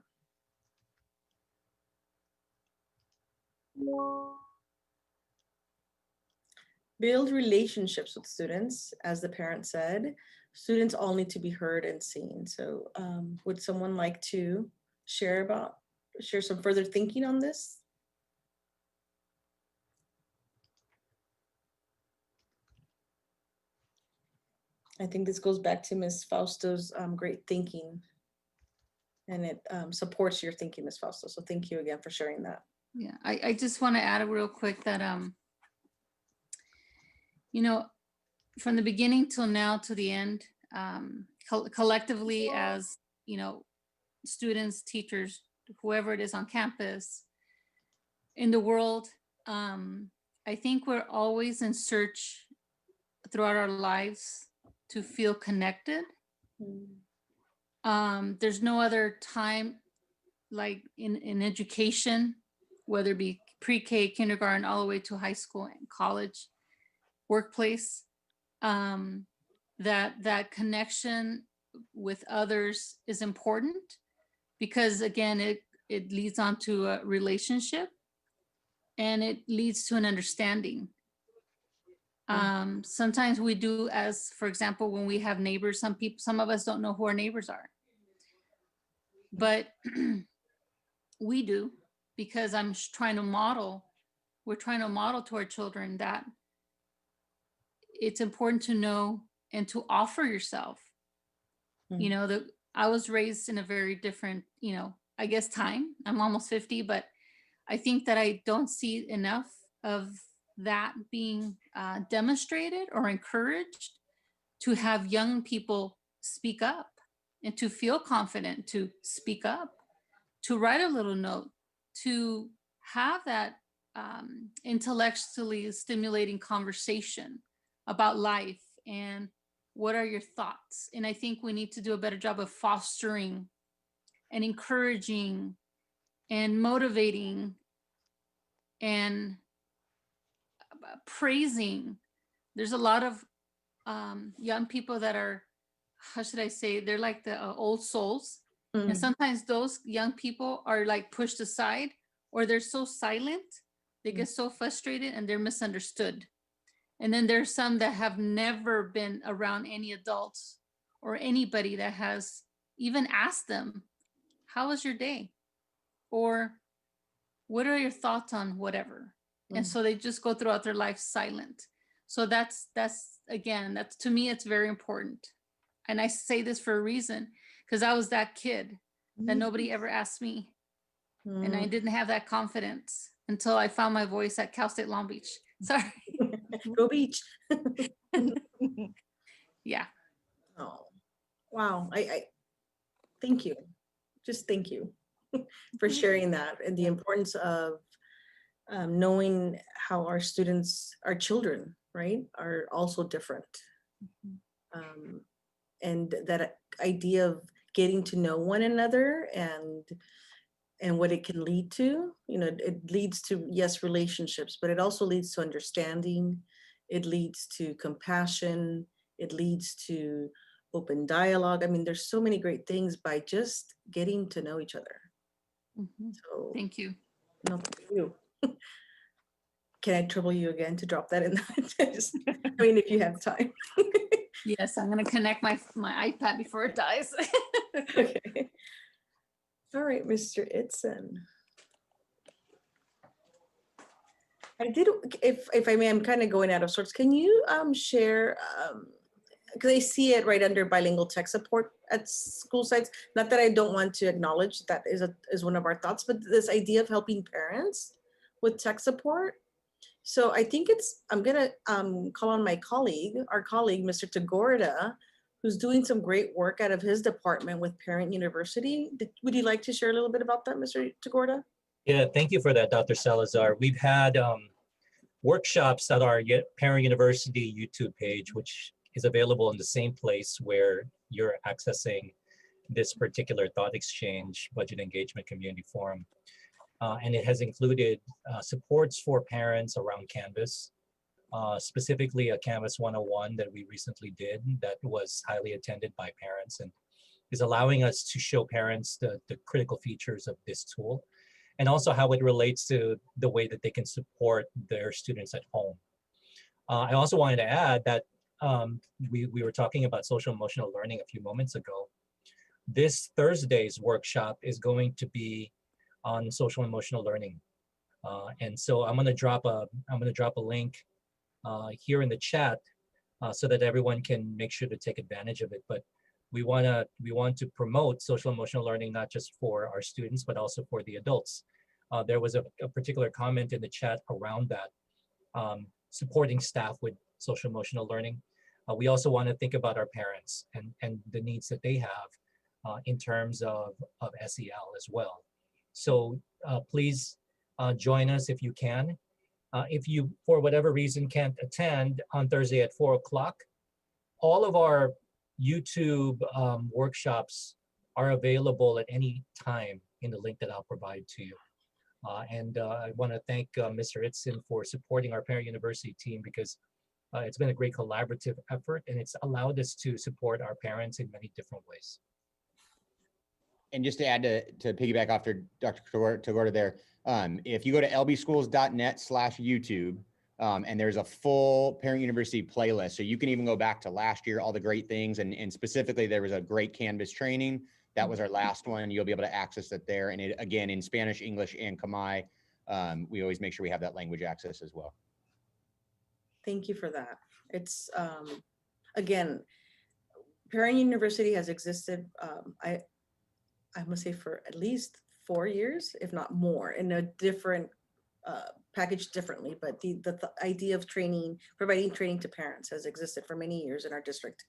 Build relationships with students, as the parent said. Students all need to be heard and seen. So would someone like to share some further thinking on this? I think this goes back to Ms. Fausto's great thinking, and it supports your thinking, Ms. Fausto. So thank you again for sharing that. Yeah, I just want to add real quick that, you know, from the beginning till now to the end, collectively as, you know, students, teachers, whoever it is on campus, in the world, I think we're always in search throughout our lives to feel connected. There's no other time like in education, whether it be pre-K, kindergarten, all the way to high school and college, workplace, that connection with others is important because again, it leads on to a relationship and it leads to an understanding. Sometimes we do, as for example, when we have neighbors, some of us don't know who our neighbors are, but we do, because we're trying to model to our children that it's important to know and to offer yourself. You Mhm. know, that I was raised in a very different, you know, I guess time. I'm almost 50, but I think that I don't see enough of that being demonstrated or encouraged, to have young people speak up and to feel confident to speak up, to write a little note, to have that intellectually stimulating conversation about life and what are your thoughts. And I think we need to do a better job of fostering and encouraging and motivating and praising. There's a lot of young people that are, how should I say, they're like the old souls. And Mm. sometimes those young people are like pushed aside, or they're so silent, they get so frustrated and they're misunderstood. And then there's some that have never been around any adults or anybody that has even asked them, how was your day? Or what are your thoughts on whatever? And so they just go throughout their life silent. So that's again, that's, to me, it's very important. And I say this for a reason, because I was that kid that nobody ever asked me. And I didn't have that confidence until I found my voice at Cal State Long Beach. Sorry. Go Beach. Yeah. Oh, wow. I thank you. Just thank you for sharing that, and the importance of knowing how our students, our children, right, are also different. And that idea of getting to know one another and what it can lead to, you know, it leads to, yes, relationships, but it also leads to understanding. It leads to compassion. It leads to open dialogue. I mean, there's so many great things by just getting to know each other. So, Thank you. no, thank you. Can I trouble you again to drop that in? I mean, if you have time. Yes, I'm going to connect my iPad before it dies. Okay. All right, Mr. Itzen. I did, if I may, I'm kind of going out of sorts. Can you share, because I see it right under bilingual tech support at school sites. Not that I don't want to acknowledge that is one of our thoughts, but this idea of helping parents with tech support. So I think I'm gonna call on my colleague, our colleague, Mr. Tagorda, who's doing some great work out of his department with Parent University. Would you like to share a little bit about that, Mr. Tagorda? Yeah, thank you for that, Dr. Salazar. We've had workshops at our Parent University YouTube page, which is available in the same place where you're accessing this particular Thought Exchange Budget Engagement Community Forum. And it has included supports for parents around Canvas, specifically a Canvas 101 that we recently did that was highly attended by parents and is allowing us to show parents the critical features of this tool, and also how it relates to the way that they can support their students at home. I also wanted to add that we were talking about social emotional learning a few moments ago. This Thursday's workshop is going to be on social emotional learning. And so I'm gonna drop a link here in the chat so that everyone can make sure to take advantage of it. But we want to promote social emotional learning, not just for our students, but also for the adults. There was a particular comment in the chat around that, supporting staff with social emotional learning. We also want to think about our parents and the needs that they have in terms of SEL as well. So please join us if you can. If you, for whatever reason, can't attend on Thursday at 4 o'clock, all of our YouTube workshops are available at any time in the link that I'll provide to you. And I want to thank Mr. Itzen for supporting our Parent University team, because it's been a great collaborative effort, and it's allowed us to support our parents in many different ways. And just to add to piggyback after Dr. Tagorda there, if you go to lbschools.net/YouTube, and there's a full Parent University playlist, so you can even go back to last year, all the great things, and specifically there was a great Canvas training. That was our last one. You'll be able to access it there. And it, again, in Spanish, English, and Khmer. We always make sure we have that language access as well. Thank you for that. It's, again, Parent University has existed, I must say for at least 4 years, if not more, in a different, packaged differently, but the idea of training, providing training to parents has existed for many years in our district.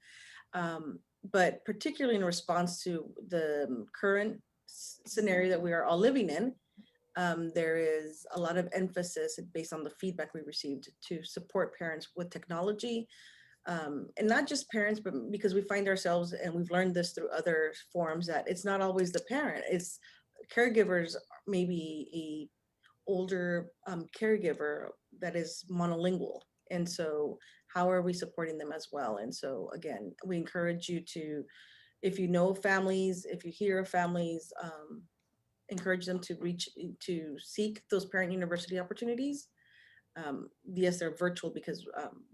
But particularly in response to the current scenario that we are all living in, there is a lot of emphasis based on the feedback we received to support parents with technology. And not just parents, but because we find ourselves, and we've learned this through other forums, that it's not always the parent, it's caregivers, maybe a older caregiver that is monolingual. And so how are we supporting them as well? And so again, we encourage you to, if you know families, if you hear of families, encourage them to seek those Parent University opportunities. Yes, they're virtual because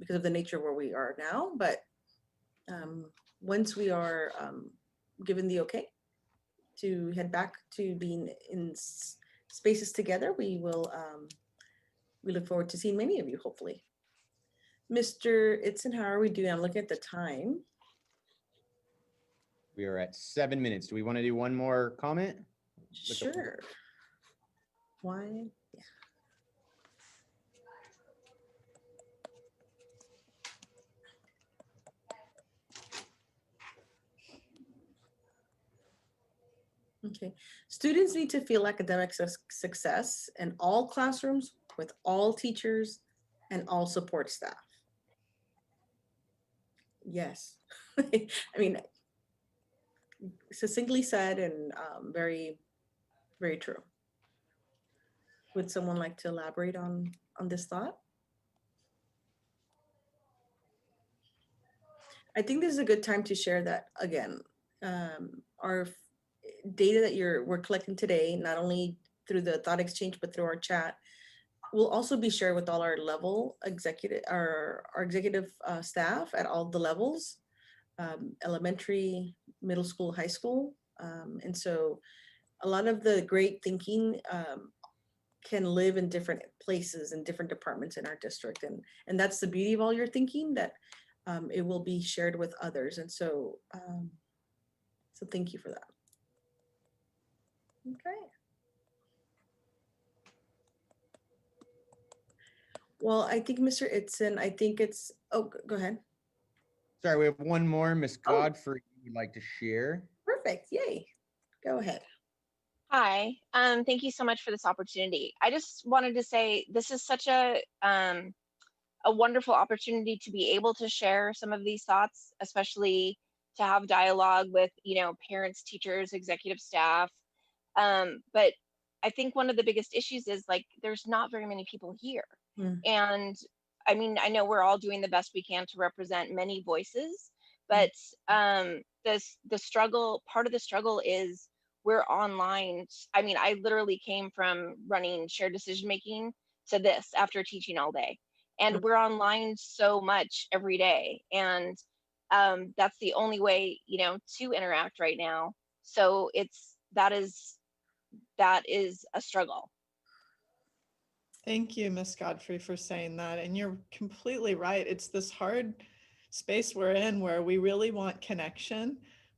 of the nature of where we are now, but once we are given the okay to head back to being in spaces together, we look forward to seeing many of you, hopefully. Mr. Itzen, how are we doing? I'm looking at the time. We are at 7 minutes. Do we want to do one more comment? Look up- Sure. Why? Yeah. Okay. Students need to feel academic success in all classrooms with all teachers and all support staff. Yes. I mean, succinctly said and very, very true. Would someone like to elaborate on this thought? I think this is a good time to share that again. Our data that we're collecting today, not only through the thought exchange, but through our chat, will also be shared with all our level executive, our executive staff at all the levels, elementary, middle school, high school. And so a lot of the great thinking can live in different places and different departments in our district. And that's the beauty of all your thinking, that it will be shared with others. And so, so thank you for that. Okay. Well, I think Mr. Itzen, I think it's, oh, go ahead. Sorry, we have one more. Miss Oh. Godfrey would like to share. Perfect, yay. Go ahead. Hi, thank you so much for this opportunity. I just wanted to say this is such a wonderful opportunity to be able to share some of these thoughts, especially to have dialogue with, parents, teachers, executive staff. But I think one of the biggest issues is like, there's not very many people here. And I mean, I know we're all doing the best we can to represent many voices, but the struggle, part of the struggle is we're online. I mean, I literally came from running shared decision making to this after teaching all day. And we're online so much every day. And that's the only way, to interact right now. So that is a struggle. Thank you, Miss Godfrey, for saying that. And you're completely right. It's this hard space we're in where we really want connection,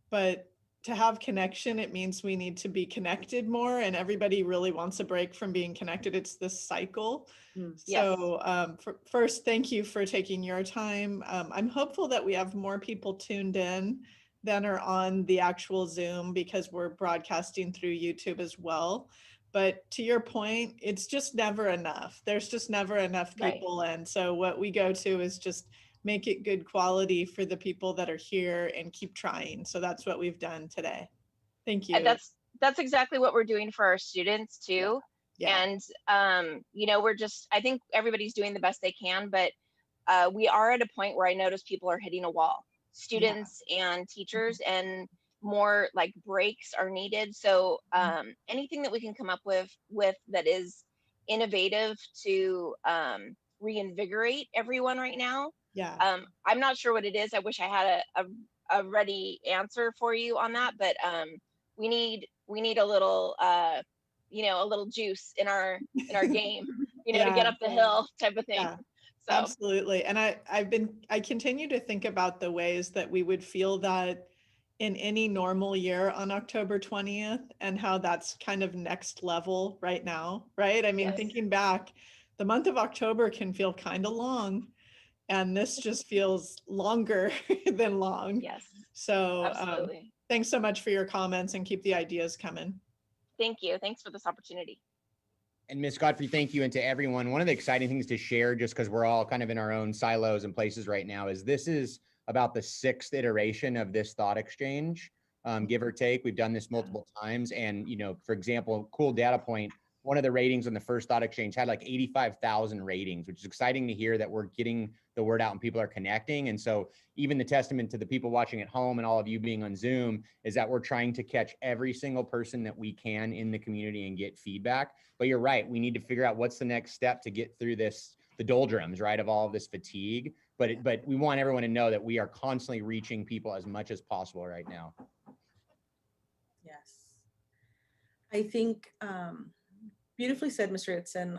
but to have connection, it means we need to be connected more, and everybody really wants a break from being connected. It's this cycle. So first, thank you for taking your time. I'm hopeful that we have more people tuned in than are on the actual Zoom, because we're broadcasting through YouTube as well. But to your point, it's just never enough. There's just never enough people. Right. And so what we go to is just make it good quality for the people that are here and keep trying. So that's what we've done today. Thank you. And that's exactly what we're doing for our students too. Yeah. And, I think everybody's doing the best they can, but we are at a point where I notice people are hitting a wall, students and teachers, and more like breaks are needed. So anything that we can come up with that is innovative to reinvigorate everyone right now. I'm not sure what it is. I wish I had a ready answer for you on that, but we need a little a little juice in our game, to get up the hill type of thing. So Absolutely. And I continue to think about the ways that we would feel that in any normal year on October 20th and how that's kind of next level right now, right? I mean, yes, thinking back, the month of October can feel kind of long, and this just feels longer than long. yes, So absolutely. thanks so much for your comments, and keep the ideas coming. Thank you. Thanks for this opportunity. And Ms. Godfrey, thank you. And to everyone, one of the exciting things to share, just because we're all kind of in our own silos and places right now, is this is about the 6th iteration of this thought exchange, give or take. We've done this multiple times. And, you know, for example, cool data point, one of the ratings on the first thought exchange had like 85,000 ratings, which is exciting to hear that we're getting the word out and people are connecting. And so even the testament to the people watching at home and all of you being on Zoom is that we're trying to catch every single person that we can in the community and get feedback. But you're right, we need to figure out what's the next step to get through this, the doldrums, right, of all of this fatigue. But we want everyone to know that we are constantly reaching people as much as possible right now. Yes. I think beautifully said, Mr. Itzen.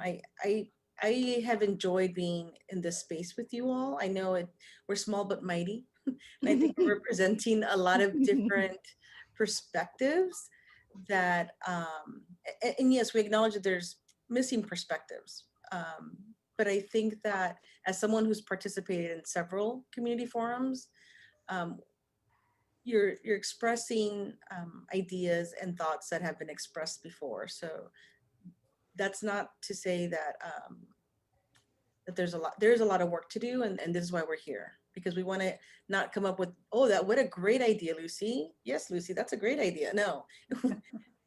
I have enjoyed being in this space with you all. I know we're small but mighty. And I think we're representing a lot of different perspectives that, and yes, we acknowledge that there's missing perspectives. But I think that as someone who's participated in several community forums, you're expressing ideas and thoughts that have been expressed before. So that's not to say that that there's a lot of work to do, and this is why we're here, because we want to not come up with, oh, what a great idea, Lucy. Yes, Lucy, that's a great idea. No,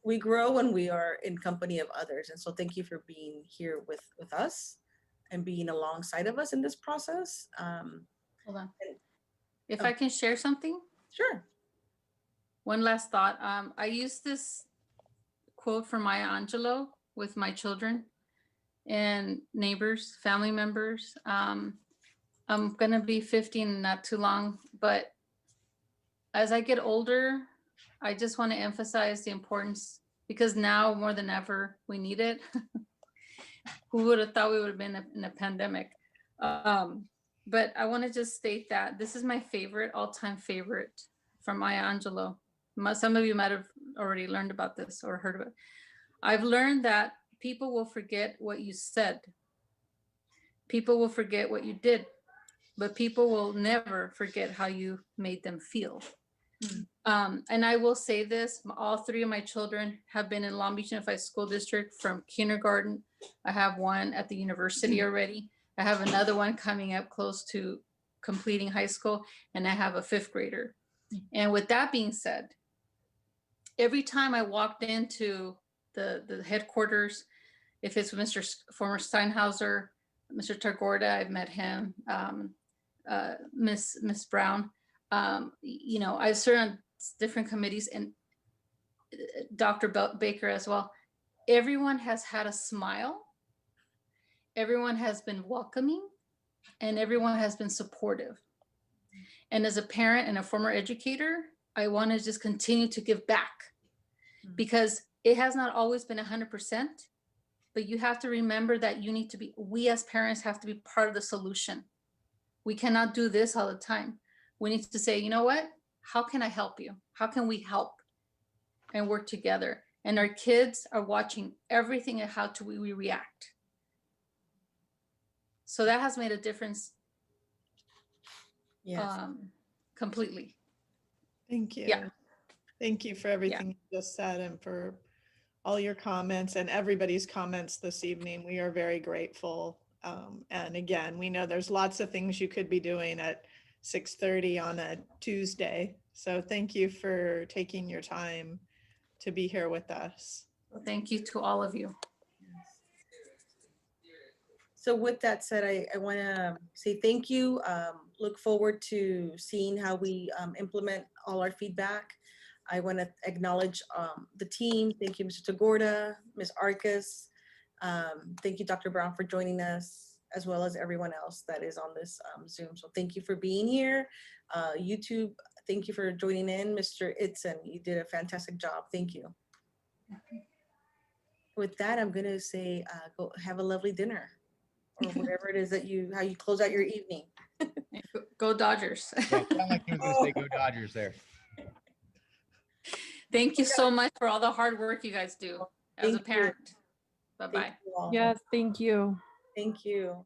we grow when we are in company of others. And so thank you for being here with us and being alongside of us in this process. Hold on. If I can share something. Sure. One last thought. I use this quote from Maya Angelou with my children and neighbors, family members. I'm gonna be 50 in not too long, but as I get older, I just want to emphasize the importance, because now more than ever we need it. Who would have thought we would have been in a pandemic? But I want to just state that this is my favorite, all-time favorite from Maya Angelou. Some of you might have already learned about this or heard of it. I've learned that people will forget what you said. People will forget what you did, but people will never forget how you made them feel. And I will say this, all 3 of my children have been in Long Beach Unified School District from kindergarten. I have one at the university already. I have another one coming up close to completing high school, and I have a 5th grader. And with that being said, every time I walked into the headquarters, if it's former Steinhauser, Mr. Tagorda, I've met him, Miss Brown, you know, I've served on different committees, and Dr. Baker as well. Everyone has had a smile. Everyone has been welcoming, and everyone has been supportive. And as a parent and a former educator, I want to just continue to give back, because it has not always been 100%, but you have to remember that we as parents have to be part of the solution. We cannot do this all the time. We need to say, you know what? How can I help you? How can we help and work together? And our kids are watching everything and how we react. So that has made a difference. Yes. Completely. Thank you. Yeah. Thank you for everything you just said, and for all your comments and everybody's comments this evening. We are very grateful. And again, we know there's lots of things you could be doing at 6:30 on a Tuesday. So thank you for taking your time to be here with us. Thank you to all of you. So with that said, I want to say thank you. Look forward to seeing how we implement all our feedback. I want to acknowledge the team. Thank you, Mr. Tagorda, Ms. Arcus. Thank you, Dr. Brown, for joining us, as well as everyone else that is on this Zoom. So thank you for being here. YouTube, thank you for joining in. Mr. Itzen, you did a fantastic job. Thank you. With that, I'm going to say, go have a lovely dinner. or whatever it is that how you close out your evening. Go Dodgers. Yeah, it sounded like he was gonna say go Dodgers there. Thank you so much for all the hard work you guys do as a Thank you. parent. Thank Bye-bye. you all. Yes, thank you. Thank you.